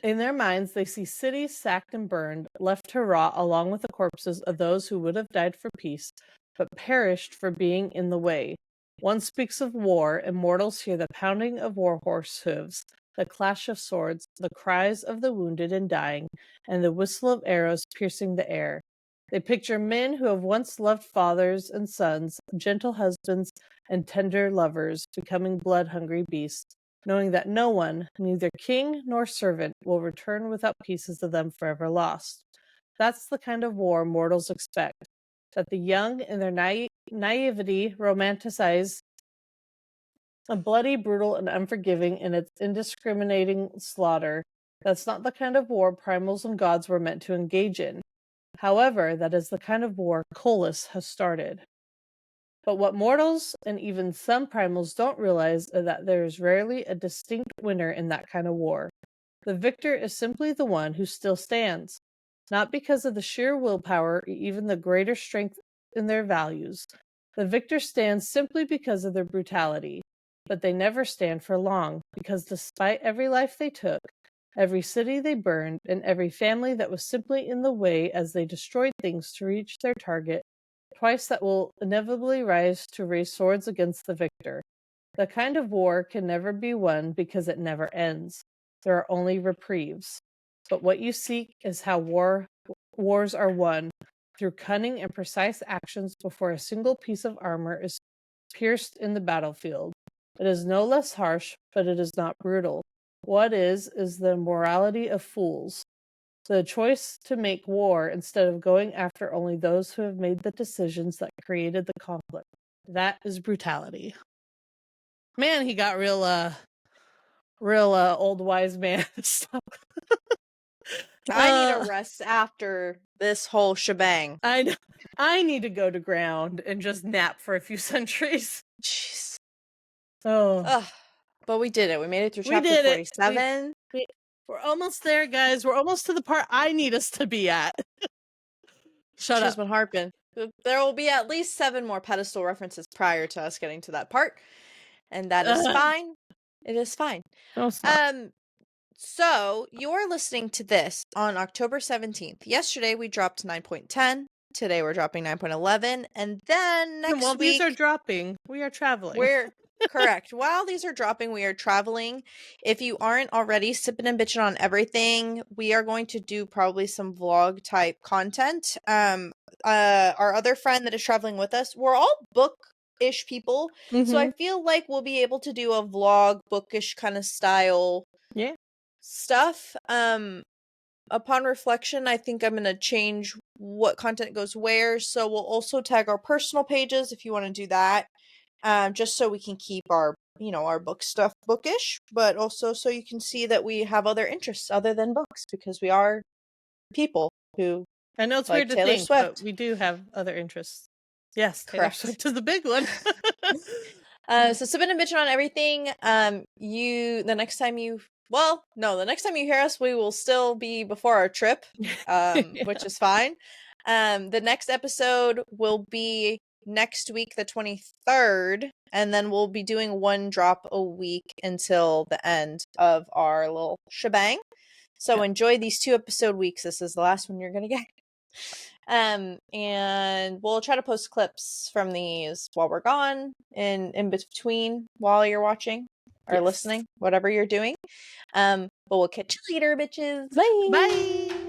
In their minds, they see cities sacked and burned, left to rot along with the corpses of those who would have died for peace, but perished for being in the way. One speaks of war, and mortals hear the pounding of war horse hooves, the clash of swords, the cries of the wounded and dying, and the whistle of arrows piercing the air. They picture men who have once loved fathers and sons, gentle husbands, and tender lovers, becoming blood-hungry beasts, knowing that no one, neither king nor servant, will return without pieces of them forever lost. That's the kind of war mortals expect, that the young in their naivety romanticize a bloody, brutal, and unforgiving in its indiscriminating slaughter. That's not the kind of war primals and gods were meant to engage in. However, that is the kind of war Colas has started. But what mortals and even some primals don't realize is that there is rarely a distinct winner in that kind of war. The victor is simply the one who still stands, not because of the sheer willpower or even the greater strength in their values. The victor stands simply because of their brutality, but they never stand for long, because despite every life they took, every city they burned, and every family that was simply in the way as they destroyed things to reach their target, twice that will inevitably rise to raise swords against the victor. The kind of war can never be won because it never ends. There are only reprieves. But what you seek is how wars are won, through cunning and precise actions before a single piece of armor is pierced in the battlefield. It is no less harsh, but it is not brutal. What is the morality of fools. The choice to make war instead of going after only those who have made the decisions that created the conflict. That is brutality. Man, he got real old wise man stuff. I need a rest after this whole shebang. I need to go to ground and just nap for a few centuries. Jeez. Oh. Ugh. But we did it. We made it through chapter We did 47. We're almost there, guys. We're almost to the part I need us to be at. Shut She's up. been harping. There will be at least 7 more pedestal references prior to us getting to that part. And that is fine. It is fine. No, it's not. So you're listening to this on October 17th. Yesterday we dropped 9.10. Today we're dropping 9.11. And then next While week these are dropping, we are traveling. we're correct. While these are dropping, we are traveling. If you aren't already sipping and bitching on everything, we are going to do probably some vlog type content. Our other friend that is traveling with us, we're all bookish people. So I feel like we'll be able to do a vlog bookish kind of style stuff. Upon reflection, I think I'm going to change what content goes where. So we'll also tag our personal pages if you want to do that. Just so we can keep our, our book stuff bookish, but also so you can see that we have other interests other than books, because we are people who I know it's like weird to Taylor think, Swift. but we do have other interests. Yes, Taylor Correct. Swift is the big one. So sipping and bitching on everything. The next time you hear us, we will still be before our trip, which is fine. The next episode will be next week, the 23rd, and then we'll be doing one drop a week until the end of our little shebang. So enjoy these 2 episode weeks. This is the last one you're gonna get. And we'll try to post clips from these while we're gone, in between, while you're watching or listening, whatever you're doing. But we'll catch you later, bitches. Bye. Bye.